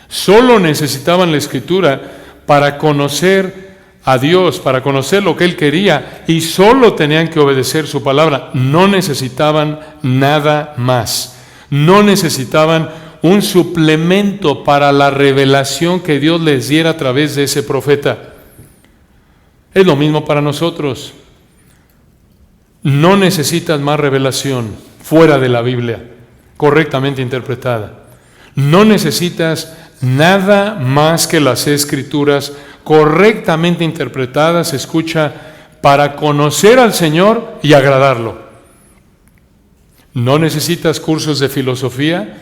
Solo necesitaban la Escritura para conocer a Dios, para conocer lo que Él quería, y solo tenían que obedecer su palabra. No necesitaban nada más. No necesitaban un suplemento para la revelación que Dios les diera a través de ese profeta. Es lo mismo para nosotros. No necesitas más revelación fuera de la Biblia, correctamente interpretada. No necesitas nada más que las Escrituras correctamente interpretadas, escucha, para conocer al Señor y agradarlo. No necesitas cursos de filosofía,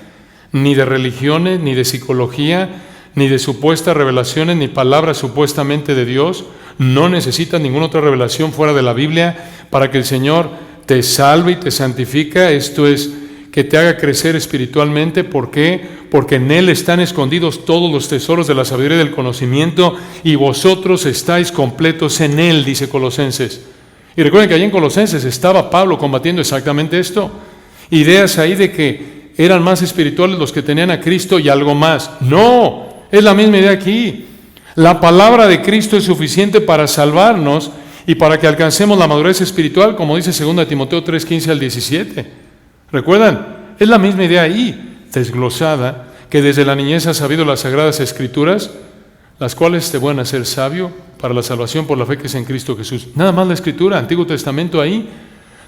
ni de religiones, ni de psicología, ni de supuestas revelaciones, ni palabras supuestamente de Dios. No necesitas ninguna otra revelación fuera de la Biblia para que el Señor te salve y te santifica. Esto es, que te haga crecer espiritualmente. ¿Por qué? Porque en Él están escondidos todos los tesoros de la sabiduría y del conocimiento, y vosotros estáis completos en Él, dice Colosenses. Y recuerden que allí en Colosenses estaba Pablo combatiendo exactamente esto. Ideas ahí de que eran más espirituales los que tenían a Cristo y algo más. No, es la misma idea aquí. La palabra de Cristo es suficiente para salvarnos y para que alcancemos la madurez espiritual, como dice 2 Timoteo 3, 15 al 17. ¿Recuerdan? Es la misma idea ahí, desglosada, que desde la niñez has sabido las Sagradas Escrituras, las cuales te van a hacer sabio para la salvación por la fe que es en Cristo Jesús. Nada más la Escritura, Antiguo Testamento ahí.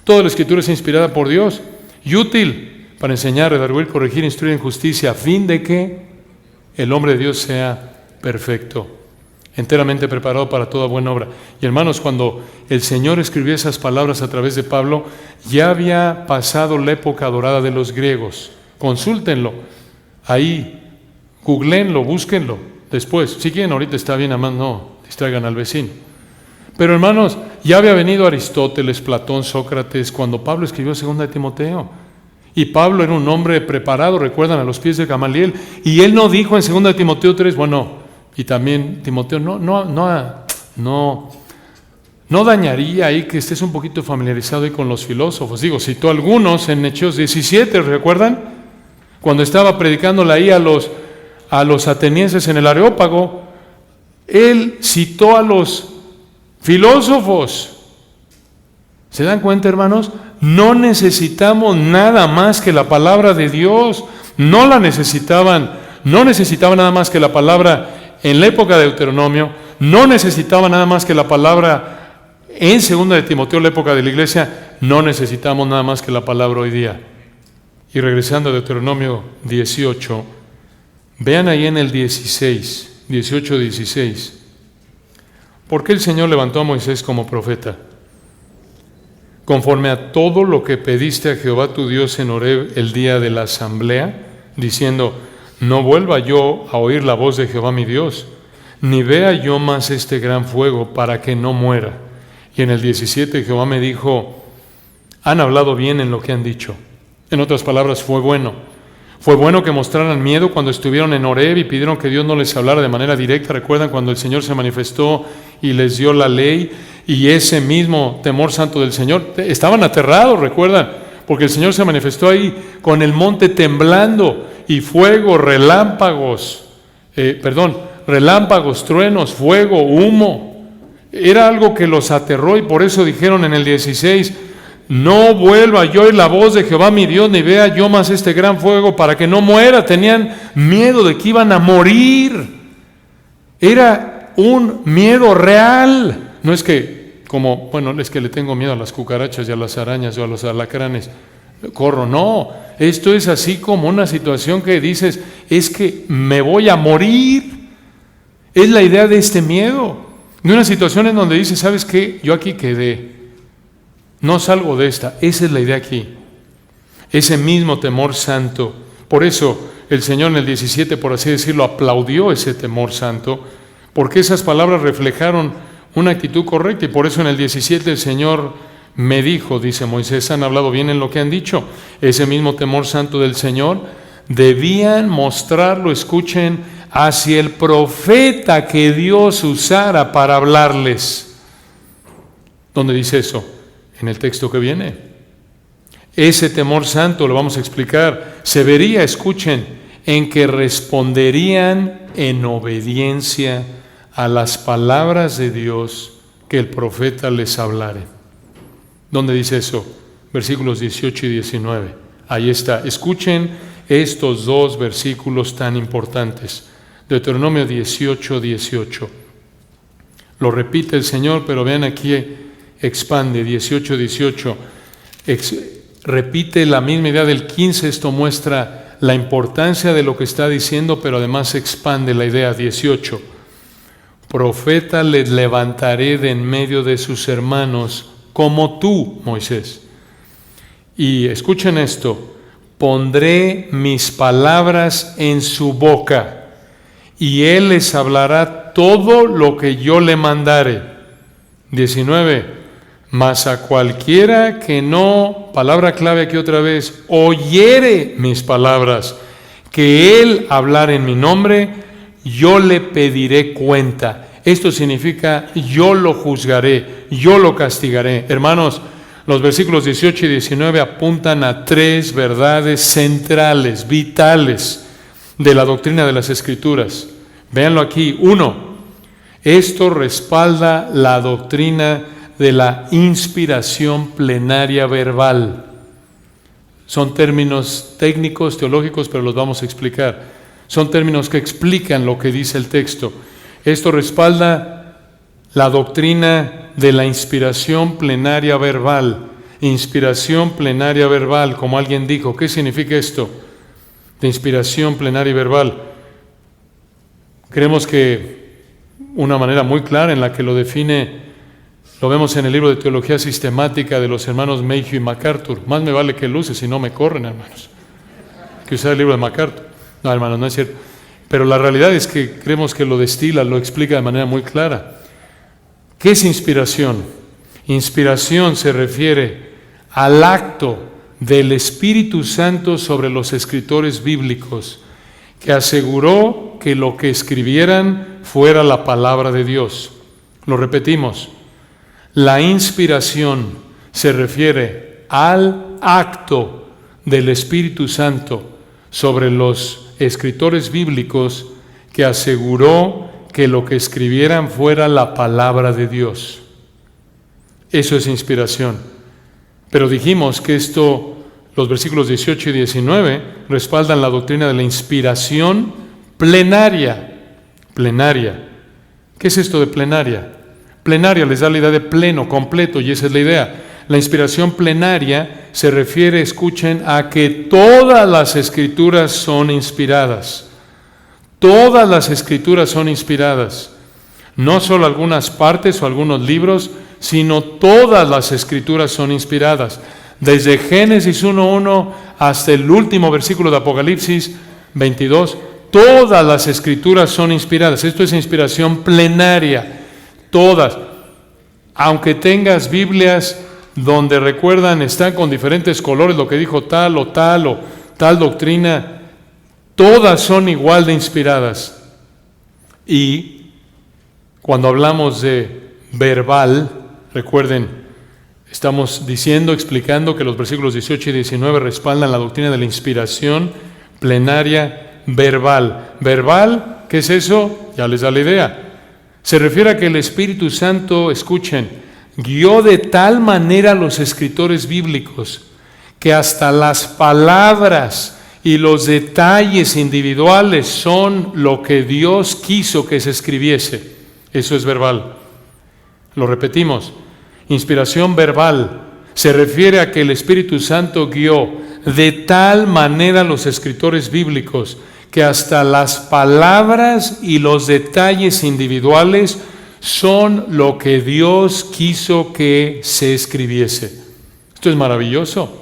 Toda la Escritura es inspirada por Dios y útil para enseñar, redarguir, corregir, instruir en justicia, a fin de que el hombre de Dios sea perfecto, enteramente preparado para toda buena obra. Y hermanos, cuando el Señor escribió esas palabras a través de Pablo, ya había pasado la época dorada de los griegos. Consúltenlo, ahí, googleenlo, búsquenlo después. Si quieren, ahorita está bien, además no distraigan al vecino. Pero hermanos, ya había venido Aristóteles, Platón, Sócrates, cuando Pablo escribió 2 Timoteo. Y Pablo era un hombre preparado, recuerdan, a los pies de Gamaliel. Y él no dijo en 2 Timoteo 3, bueno, y también Timoteo, no dañaría ahí que estés un poquito familiarizado ahí con los filósofos. Digo, citó algunos en Hechos 17, ¿recuerdan? Cuando estaba predicándole ahí a los atenienses en el Areópago, él citó a los filósofos. ¿Se dan cuenta, hermanos? No necesitamos nada más que la palabra de Dios. No necesitaban nada más que la palabra en la época de Deuteronomio, no necesitaban nada más que la palabra en 2 Timoteo, la época de la iglesia. No necesitamos nada más que la palabra hoy día. Y regresando a Deuteronomio 18, vean ahí en el 16, 18:16. ¿Por qué el Señor levantó a Moisés como profeta? Conforme a todo lo que pediste a Jehová tu Dios en Horeb el día de la asamblea, diciendo, no vuelva yo a oír la voz de Jehová mi Dios, ni vea yo más este gran fuego para que no muera. Y en el 17 Jehová me dijo, han hablado bien en lo que han dicho. En otras palabras, fue bueno. Fue bueno que mostraran miedo cuando estuvieron en Horeb y pidieron que Dios no les hablara de manera directa. ¿Recuerdan cuando el Señor se manifestó y les dio la ley? Y ese mismo temor santo del Señor, estaban aterrados, recuerdan, porque el Señor se manifestó ahí con el monte temblando y fuego, relámpagos, truenos, fuego, humo. Era algo que los aterró y por eso dijeron en el 16, no vuelva yo a oír la voz de Jehová mi Dios, ni vea yo más este gran fuego para que no muera. Tenían miedo de que iban a morir. Era un miedo real. No es que, es que le tengo miedo a las cucarachas y a las arañas o a los alacranes, corro. No, esto es así como una situación que dices, es que me voy a morir. Es la idea de este miedo. De una situación en donde dices, ¿sabes qué? Yo aquí quedé. No salgo de esta. Esa es la idea aquí. Ese mismo temor santo. Por eso el Señor en el 17, por así decirlo, aplaudió ese temor santo, porque esas palabras reflejaron una actitud correcta, y por eso en el 17 el Señor me dijo, dice Moisés, han hablado bien en lo que han dicho. Ese mismo temor santo del Señor debían mostrarlo, escuchen, hacia el profeta que Dios usara para hablarles. ¿Dónde dice eso? En el texto que viene. Ese temor santo, lo vamos a explicar, se vería, escuchen, en que responderían en obediencia a las palabras de Dios que el profeta les hablare. ¿Dónde dice eso? Versículos 18 y 19. Ahí está. Escuchen estos dos versículos tan importantes. Deuteronomio 18, 18. Lo repite el Señor, pero vean aquí, expande, 18, 18. Repite la misma idea del 15. Esto muestra la importancia de lo que está diciendo, pero además expande la idea. 18. Profeta les levantaré de en medio de sus hermanos, como tú, Moisés. Y escuchen esto, pondré mis palabras en su boca, y él les hablará todo lo que yo le mandare. 19. Mas a cualquiera que no, palabra clave aquí otra vez, oyere mis palabras, que él hablara en mi nombre, yo le pediré cuenta. Esto significa, yo lo juzgaré, yo lo castigaré. Hermanos, los versículos 18 y 19 apuntan a tres verdades centrales, vitales, de la doctrina de las Escrituras. Véanlo aquí. 1. Esto respalda la doctrina de la inspiración plenaria verbal. Son términos técnicos, teológicos, pero los vamos a explicar. Son términos que explican lo que dice el texto. Esto respalda la doctrina de la inspiración plenaria verbal. Inspiración plenaria verbal, como alguien dijo. ¿Qué significa esto? De inspiración plenaria verbal. Creemos que una manera muy clara en la que lo define, lo vemos en el libro de Teología Sistemática de los hermanos Mayhew y MacArthur. Más me vale que luce, si no me corren, hermanos, que usar el libro de MacArthur. No, hermanos, no es cierto. Pero la realidad es que creemos que lo destila, lo explica de manera muy clara. ¿Qué es inspiración? Inspiración se refiere al acto del Espíritu Santo sobre los escritores bíblicos, que aseguró que lo que escribieran fuera la palabra de Dios. Lo repetimos. La inspiración se refiere al acto del Espíritu Santo sobre los escritores bíblicos que aseguró que lo que escribieran fuera la palabra de Dios. Eso es inspiración. Pero dijimos que los versículos 18 y 19 respaldan la doctrina de la inspiración plenaria. Plenaria. ¿Qué es esto de plenaria? Plenaria les da la idea de pleno, completo, y esa es la idea. La inspiración plenaria se refiere, escuchen, a que todas las escrituras son inspiradas. Todas las Escrituras son inspiradas. No solo algunas partes o algunos libros, sino todas las Escrituras son inspiradas. Desde Génesis 1:1 hasta el último versículo de Apocalipsis 22, todas las Escrituras son inspiradas. Esto es inspiración plenaria. Todas. Aunque tengas Biblias donde recuerdan, están con diferentes colores lo que dijo tal o tal doctrina, todas son igual de inspiradas. Y cuando hablamos de verbal, recuerden, estamos explicando que los versículos 18 y 19 respaldan la doctrina de la inspiración plenaria verbal. ¿Verbal? ¿Qué es eso? Ya les da la idea. Se refiere a que el Espíritu Santo, escuchen, guió de tal manera a los escritores bíblicos que hasta las palabras y los detalles individuales son lo que Dios quiso que se escribiese. Eso es verbal. Lo repetimos. Inspiración verbal se refiere a que el Espíritu Santo guió de tal manera a los escritores bíblicos que hasta las palabras y los detalles individuales son lo que Dios quiso que se escribiese. Esto es maravilloso.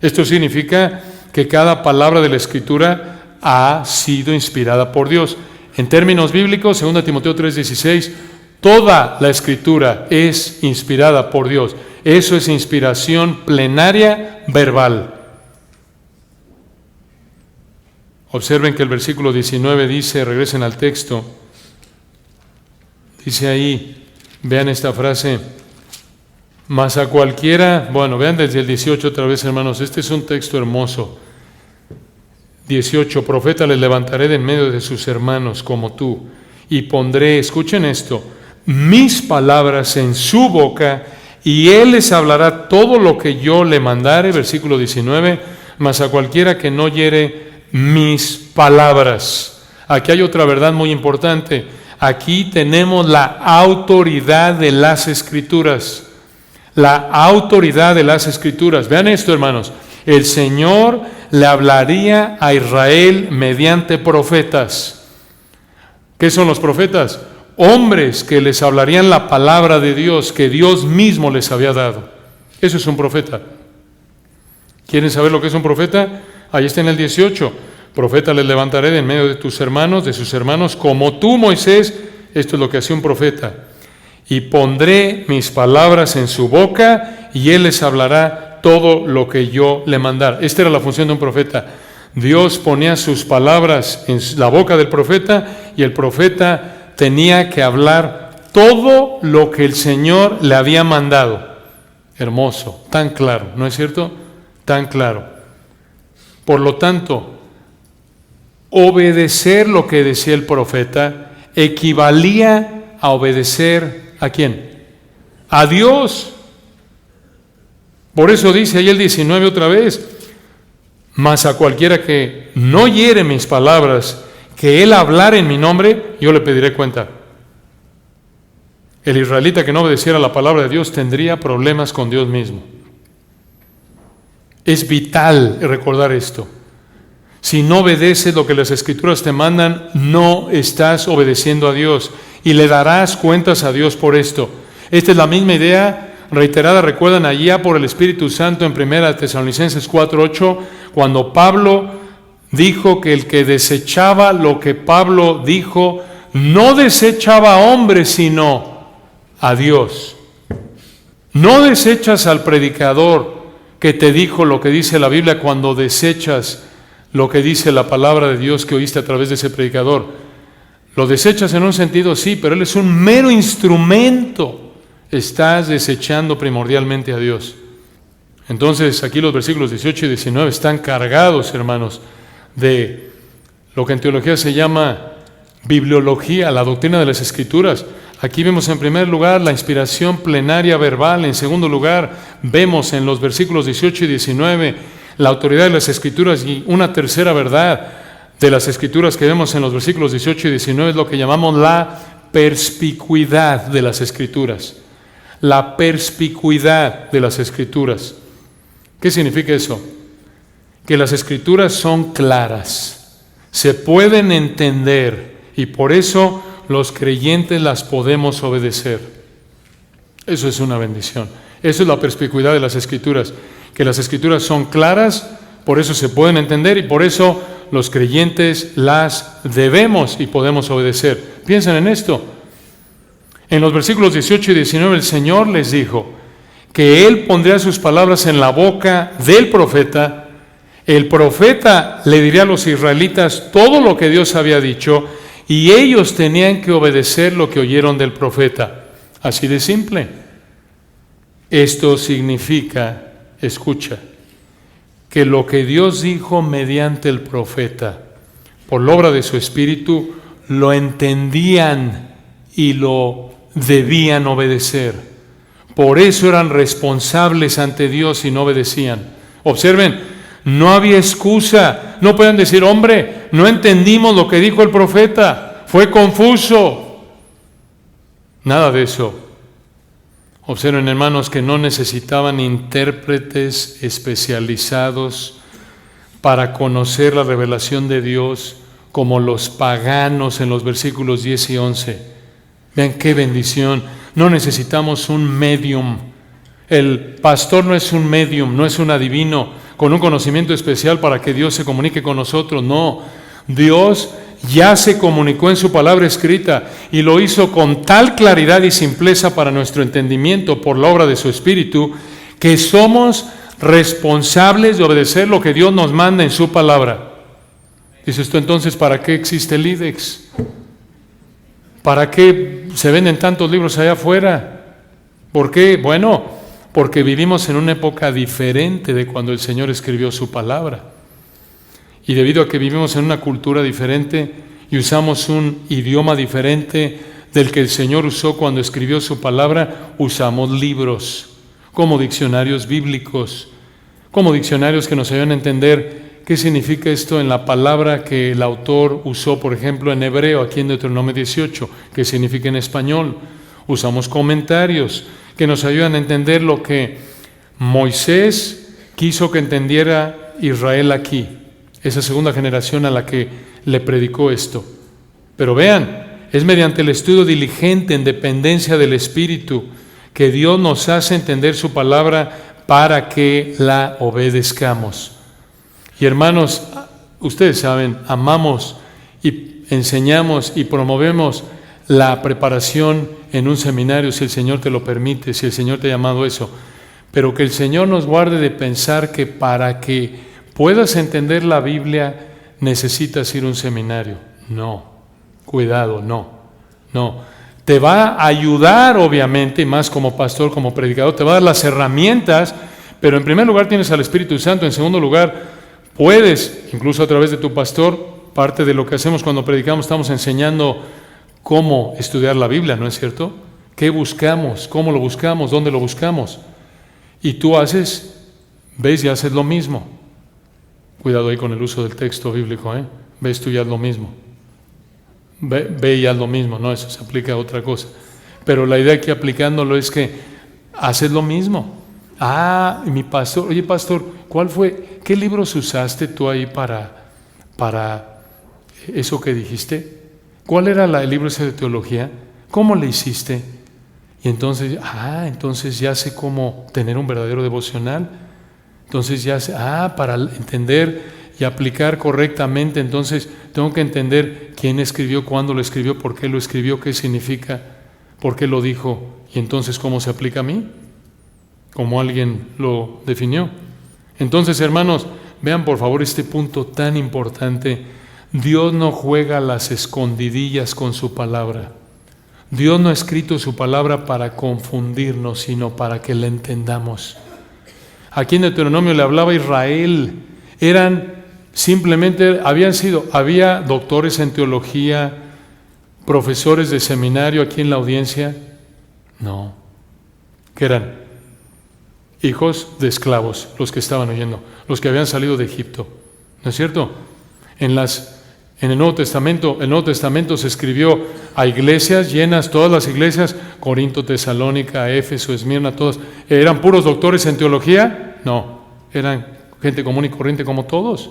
Esto significa que cada palabra de la Escritura ha sido inspirada por Dios. En términos bíblicos, 2 Timoteo 3:16, toda la Escritura es inspirada por Dios. Eso es inspiración plenaria verbal. Observen que el versículo 19 dice, regresen al texto, dice ahí, vean esta frase, mas a cualquiera, bueno, vean desde el 18 otra vez, hermanos, este es un texto hermoso. 18, profeta les levantaré de en medio de sus hermanos como tú, y pondré, escuchen esto, mis palabras en su boca, y él les hablará todo lo que yo le mandare, versículo 19, mas a cualquiera que no oyere mis palabras. Aquí hay otra verdad muy importante. Aquí tenemos la autoridad de las Escrituras. La autoridad de las Escrituras. Vean esto, hermanos. El Señor le hablaría a Israel mediante profetas. ¿Qué son los profetas? Hombres que les hablarían la palabra de Dios, que Dios mismo les había dado. Eso es un profeta. ¿Quieren saber lo que es un profeta? Ahí está en el 18. Profeta les levantaré de en medio de tus hermanos, de sus hermanos, como tú, Moisés. Esto es lo que hacía un profeta. Y pondré mis palabras en su boca, y él les hablará todo lo que yo le mandar. Esta era la función de un profeta. Dios ponía sus palabras en la boca del profeta, y el profeta tenía que hablar todo lo que el Señor le había mandado. Hermoso, tan claro, ¿no es cierto? Tan claro. Por lo tanto, obedecer lo que decía el profeta equivalía a obedecer ¿a quién? A Dios. Por eso dice ahí el 19 otra vez, mas a cualquiera que no oyere mis palabras, que él hablar en mi nombre, yo le pediré cuenta. El israelita que no obedeciera la palabra de Dios tendría problemas con Dios mismo. Es vital recordar esto. Si no obedeces lo que las Escrituras te mandan, no estás obedeciendo a Dios y le darás cuentas a Dios por esto. Esta es la misma idea reiterada, recuerdan, allá por el Espíritu Santo en 1 Tesalonicenses 4:8, cuando Pablo dijo que el que desechaba lo que Pablo dijo, no desechaba a hombres, sino a Dios. No desechas al predicador que te dijo lo que dice la Biblia cuando desechas lo que dice la palabra de Dios que oíste a través de ese predicador. Lo desechas en un sentido, sí, pero él es un mero instrumento. Estás desechando primordialmente a Dios. Entonces, aquí los versículos 18 y 19 están cargados, hermanos, de lo que en teología se llama bibliología, la doctrina de las Escrituras. Aquí vemos en primer lugar la inspiración plenaria verbal. En segundo lugar, vemos en los versículos 18 y 19 la autoridad de las Escrituras, y una tercera verdad de las Escrituras que vemos en los versículos 18 y 19 es lo que llamamos la perspicuidad de las Escrituras. La perspicuidad de las Escrituras. ¿Qué significa eso? Que las Escrituras son claras, se pueden entender y por eso los creyentes las podemos obedecer. Eso es una bendición. Eso es la perspicuidad de las Escrituras, que las Escrituras son claras, por eso se pueden entender y por eso los creyentes las debemos y podemos obedecer. Piensen en esto. En los versículos 18 y 19 el Señor les dijo que Él pondría sus palabras en la boca del profeta. El profeta le diría a los israelitas todo lo que Dios había dicho y ellos tenían que obedecer lo que oyeron del profeta. Así de simple. Esto significa, escucha, que lo que Dios dijo mediante el profeta, por la obra de su Espíritu, lo entendían y lo debían obedecer. Por eso eran responsables ante Dios y no obedecían. Observen, no había excusa. No pueden decir, hombre, no entendimos lo que dijo el profeta, fue confuso. Nada de eso. Observen, hermanos, que no necesitaban intérpretes especializados para conocer la revelación de Dios como los paganos en los versículos 10 y 11. Vean qué bendición. No necesitamos un medium. El pastor no es un medium, no es un adivino con un conocimiento especial para que Dios se comunique con nosotros. No, Dios ya se comunicó en su palabra escrita y lo hizo con tal claridad y simpleza para nuestro entendimiento por la obra de su Espíritu, que somos responsables de obedecer lo que Dios nos manda en su palabra. Dices tú, entonces, ¿para qué existe el IDEX? ¿Para qué se venden tantos libros allá afuera? ¿Por qué? Bueno, porque vivimos en una época diferente de cuando el Señor escribió su palabra. Y debido a que vivimos en una cultura diferente y usamos un idioma diferente del que el Señor usó cuando escribió su palabra, usamos libros como diccionarios bíblicos, como diccionarios que nos ayudan a entender qué significa esto en la palabra que el autor usó, por ejemplo, en hebreo, aquí en Deuteronomio 18, qué significa en español. Usamos comentarios que nos ayudan a entender lo que Moisés quiso que entendiera Israel aquí. Esa segunda generación a la que le predicó esto. Pero vean, es mediante el estudio diligente en dependencia del Espíritu que Dios nos hace entender su palabra para que la obedezcamos. Y hermanos, ustedes saben, amamos y enseñamos y promovemos la preparación en un seminario, si el Señor te lo permite, si el Señor te ha llamado eso. Pero que el Señor nos guarde de pensar que para que puedas entender la Biblia, necesitas ir a un seminario. No, cuidado, no. Te va a ayudar, obviamente, y más como pastor, como predicador, te va a dar las herramientas, pero en primer lugar tienes al Espíritu Santo, en segundo lugar, puedes, incluso a través de tu pastor, parte de lo que hacemos cuando predicamos, estamos enseñando cómo estudiar la Biblia, ¿no es cierto? ¿Qué buscamos? ¿Cómo lo buscamos? ¿Dónde lo buscamos? Y tú ves y haces lo mismo. Cuidado ahí con el uso del texto bíblico, ¿eh? Ves tú y haz lo mismo. Ve y haz lo mismo, no, eso se aplica a otra cosa. Pero la idea aquí aplicándolo es que haces lo mismo. Mi pastor, oye pastor, ¿qué libros usaste tú ahí para eso que dijiste? ¿Cuál era el libro ese de teología? ¿Cómo le hiciste? Y entonces ya sé cómo tener un verdadero devocional. Entonces ya sé, para entender y aplicar correctamente, entonces tengo que entender quién escribió, cuándo lo escribió, por qué lo escribió, qué significa, por qué lo dijo, y entonces cómo se aplica a mí, como alguien lo definió. Entonces, hermanos, vean por favor este punto tan importante. Dios no juega las escondidillas con su palabra. Dios no ha escrito su palabra para confundirnos, sino para que la entendamos. Aquí en Deuteronomio le hablaba a Israel. Había doctores en teología, profesores de seminario aquí en la audiencia. No. ¿Qué eran? Hijos de esclavos, los que estaban oyendo, los que habían salido de Egipto. ¿No es cierto? En el Nuevo Testamento se escribió a iglesias llenas, todas las iglesias, Corinto, Tesalónica, Éfeso, Esmirna, todas. ¿Eran puros doctores en teología? No, eran gente común y corriente como todos.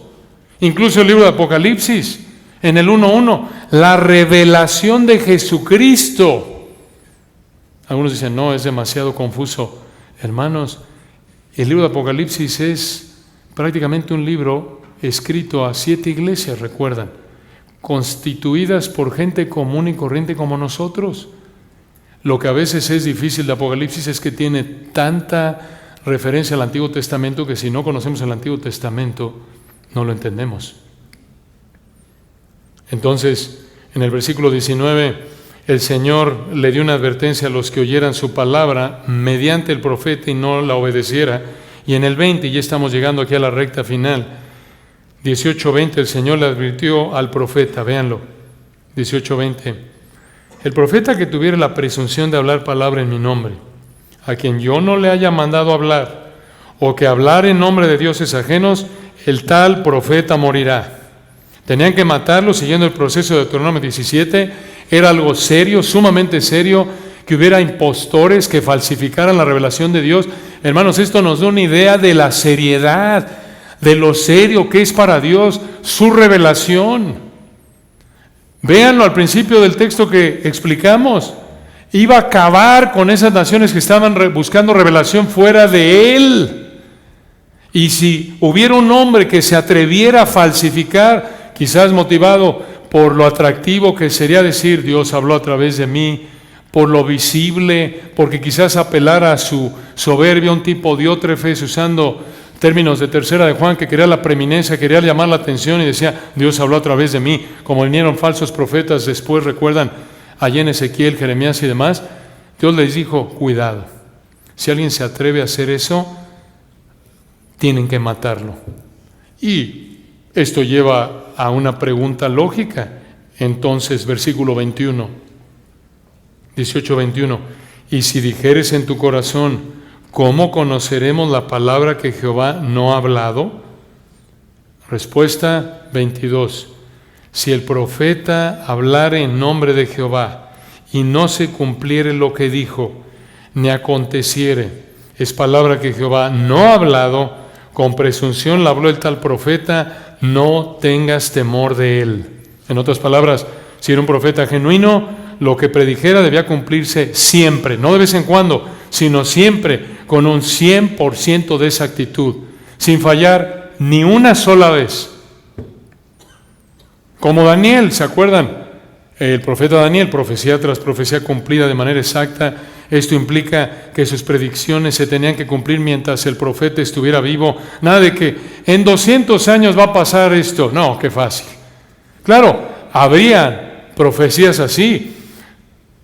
Incluso el libro de Apocalipsis En el 1:1, la revelación de Jesucristo. Algunos dicen, no, es demasiado confuso. Hermanos, el libro de Apocalipsis es prácticamente un libro escrito a 7 iglesias, recuerdan, constituidas por gente común y corriente como nosotros. Lo que a veces es difícil de Apocalipsis es que tiene tanta referencia al Antiguo Testamento que si no conocemos el Antiguo Testamento, no lo entendemos. Entonces, en el versículo 19, el Señor le dio una advertencia a los que oyeran su palabra mediante el profeta y no la obedeciera. Y en el 20, ya estamos llegando aquí a la recta final, 18:20, el Señor le advirtió al profeta, véanlo, 18:20, el profeta que tuviera la presunción de hablar palabra en mi nombre, a quien yo no le haya mandado hablar, o que hablar en nombre de dioses ajenos, el tal profeta morirá. Tenían que matarlo siguiendo el proceso de Deuteronomio 17. Era algo serio, sumamente serio, que hubiera impostores que falsificaran la revelación de Dios. Hermanos, esto nos da una idea de la seriedad, de lo serio que es para Dios su revelación. Véanlo al principio del texto que explicamos. Iba a acabar con esas naciones que estaban buscando revelación fuera de Él. Y si hubiera un hombre que se atreviera a falsificar, quizás motivado por lo atractivo que sería decir, Dios habló a través de mí, por lo visible, porque quizás apelara a su soberbia, un tipo Diótrefes, usando términos de Tercera de Juan, que quería la preeminencia, quería llamar la atención y decía, Dios habló a través de mí, como vinieron falsos profetas después, recuerdan, allá en Ezequiel, Jeremías y demás. Dios les dijo, cuidado, si alguien se atreve a hacer eso, tienen que matarlo. Y esto lleva a una pregunta lógica. Entonces, versículo 21, 18:21, y si dijeres en tu corazón, ¿cómo conoceremos la palabra que Jehová no ha hablado? Respuesta 22, si el profeta hablare en nombre de Jehová y no se cumpliere lo que dijo, ni aconteciere, es palabra que Jehová no ha hablado, con presunción la habló el tal profeta, no tengas temor de él. En otras palabras, si era un profeta genuino, lo que predijera debía cumplirse siempre, no de vez en cuando, sino siempre, con un 100% de exactitud, sin fallar ni una sola vez. Como Daniel, ¿se acuerdan? El profeta Daniel, profecía tras profecía cumplida de manera exacta. Esto implica que sus predicciones se tenían que cumplir mientras el profeta estuviera vivo. Nada de que en 200 años va a pasar esto. No, qué fácil. Claro, habría profecías así.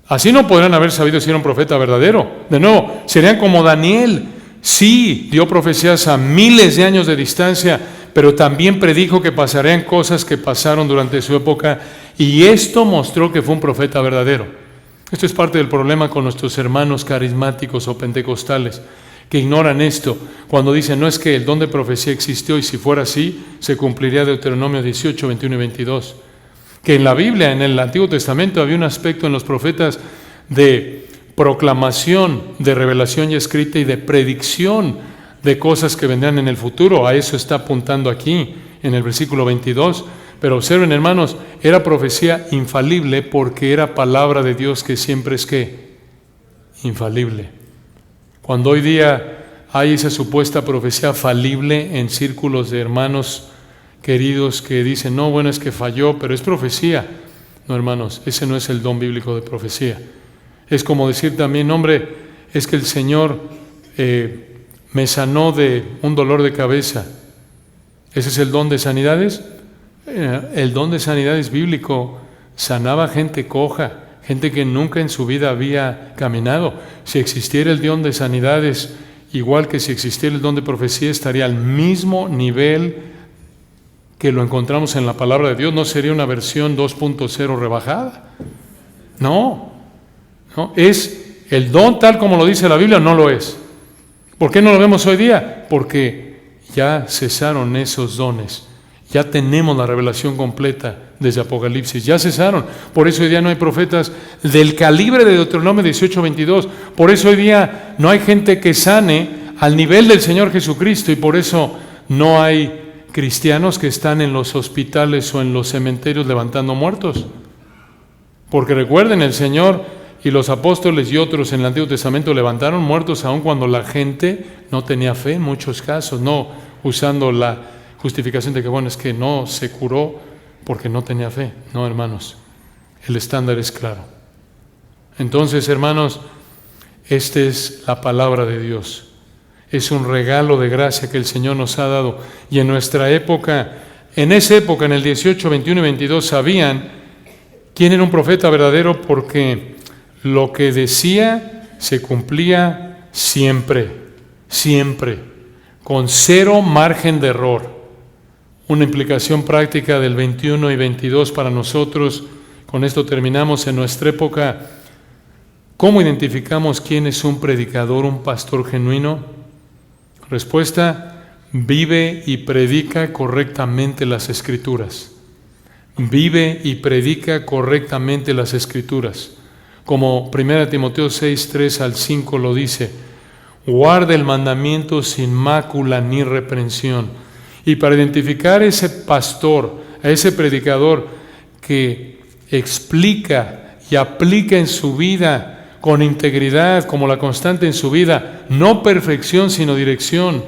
Así no podrían haber sabido si era un profeta verdadero. De nuevo, serían como Daniel. Sí, dio profecías a miles de años de distancia, pero también predijo que pasarían cosas que pasaron durante su época, y esto mostró que fue un profeta verdadero. Esto es parte del problema con nuestros hermanos carismáticos o pentecostales, que ignoran esto cuando dicen, no, es que el don de profecía existió y si fuera así, se cumpliría Deuteronomio 18, 21 y 22. Que en la Biblia, en el Antiguo Testamento, había un aspecto en los profetas de proclamación, de revelación ya escrita y de predicción de cosas que vendrán en el futuro. A eso está apuntando aquí en el versículo 22. Pero observen, hermanos, era profecía infalible porque era palabra de Dios que siempre es ¿qué? Infalible. Cuando hoy día hay esa supuesta profecía falible en círculos de hermanos queridos que dicen, no, bueno, es que falló, pero es profecía. No, hermanos, ese no es el don bíblico de profecía. Es como decir también, hombre, es que el Señor me sanó de un dolor de cabeza. ¿Ese es el don de sanidades? El don de sanidades bíblico sanaba gente coja, gente que nunca en su vida había caminado. Si existiera el don de sanidades, igual que si existiera el don de profecía, estaría al mismo nivel que lo encontramos en la palabra de Dios. No sería una versión 2.0 rebajada. No, es el don tal como lo dice la Biblia, no lo es. ¿Por qué no lo vemos hoy día? Porque ya cesaron esos dones. Ya tenemos la revelación completa desde Apocalipsis, ya cesaron. Por eso hoy día no hay profetas del calibre de Deuteronomio 18:22. Por eso hoy día no hay gente que sane al nivel del Señor Jesucristo, y por eso no hay cristianos que están en los hospitales o en los cementerios levantando muertos. Porque recuerden, el Señor y los apóstoles y otros en el Antiguo Testamento levantaron muertos aun cuando la gente no tenía fe en muchos casos, no usando la justificación de que, bueno, es que no se curó porque no tenía fe. No, hermanos, el estándar es claro. Entonces, hermanos, esta es la palabra de Dios. Es un regalo de gracia que el Señor nos ha dado. Y en nuestra época, en esa época, en el 18, 21 y 22, sabían quién era un profeta verdadero porque lo que decía se cumplía siempre, siempre, con cero margen de error. Una implicación práctica del 21 y 22 para nosotros. Con esto terminamos en nuestra época. ¿Cómo identificamos quién es un predicador, un pastor genuino? Respuesta: vive y predica correctamente las Escrituras. Vive y predica correctamente las Escrituras. Como 1 Timoteo 6, 3 al 5 lo dice: guarda el mandamiento sin mácula ni reprensión. Y para identificar a ese pastor, a ese predicador que explica y aplica en su vida con integridad, como la constante en su vida, no perfección, sino dirección.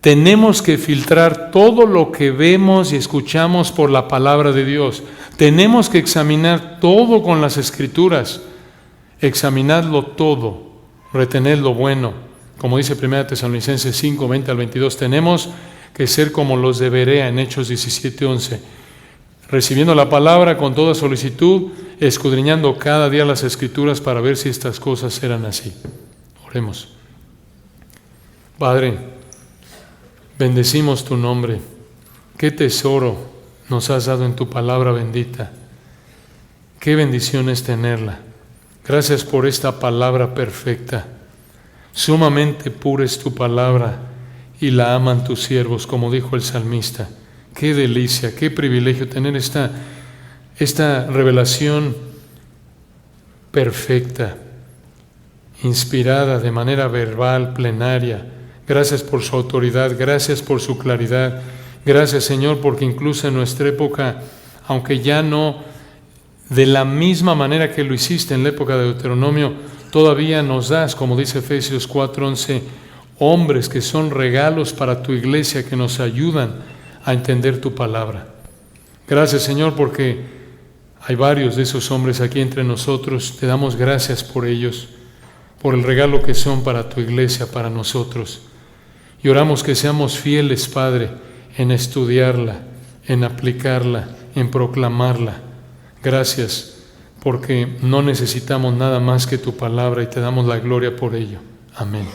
Tenemos que filtrar todo lo que vemos y escuchamos por la palabra de Dios. Tenemos que examinar todo con las Escrituras. Examinadlo todo, retened lo bueno. Como dice 1 Tesalonicenses 5, 20 al 22, tenemos que ser como los de Berea en Hechos 17, 11. Recibiendo la palabra con toda solicitud, escudriñando cada día las Escrituras para ver si estas cosas eran así. Oremos. Padre, bendecimos tu nombre. Qué tesoro nos has dado en tu palabra bendita. Qué bendición es tenerla. Gracias por esta palabra perfecta. Sumamente pura es tu palabra y la aman tus siervos, como dijo el salmista. Qué delicia, qué privilegio tener esta revelación perfecta, inspirada de manera verbal, plenaria. Gracias por su autoridad, gracias por su claridad. Gracias, Señor, porque incluso en nuestra época, aunque ya no de la misma manera que lo hiciste en la época de Deuteronomio, todavía nos das, como dice Efesios 4:11, hombres que son regalos para tu iglesia, que nos ayudan a entender tu palabra. Gracias, Señor, porque hay varios de esos hombres aquí entre nosotros. Te damos gracias por ellos, por el regalo que son para tu iglesia, para nosotros. Y oramos que seamos fieles, Padre, en estudiarla, en aplicarla, en proclamarla. Gracias, porque no necesitamos nada más que tu palabra y te damos la gloria por ello. Amén.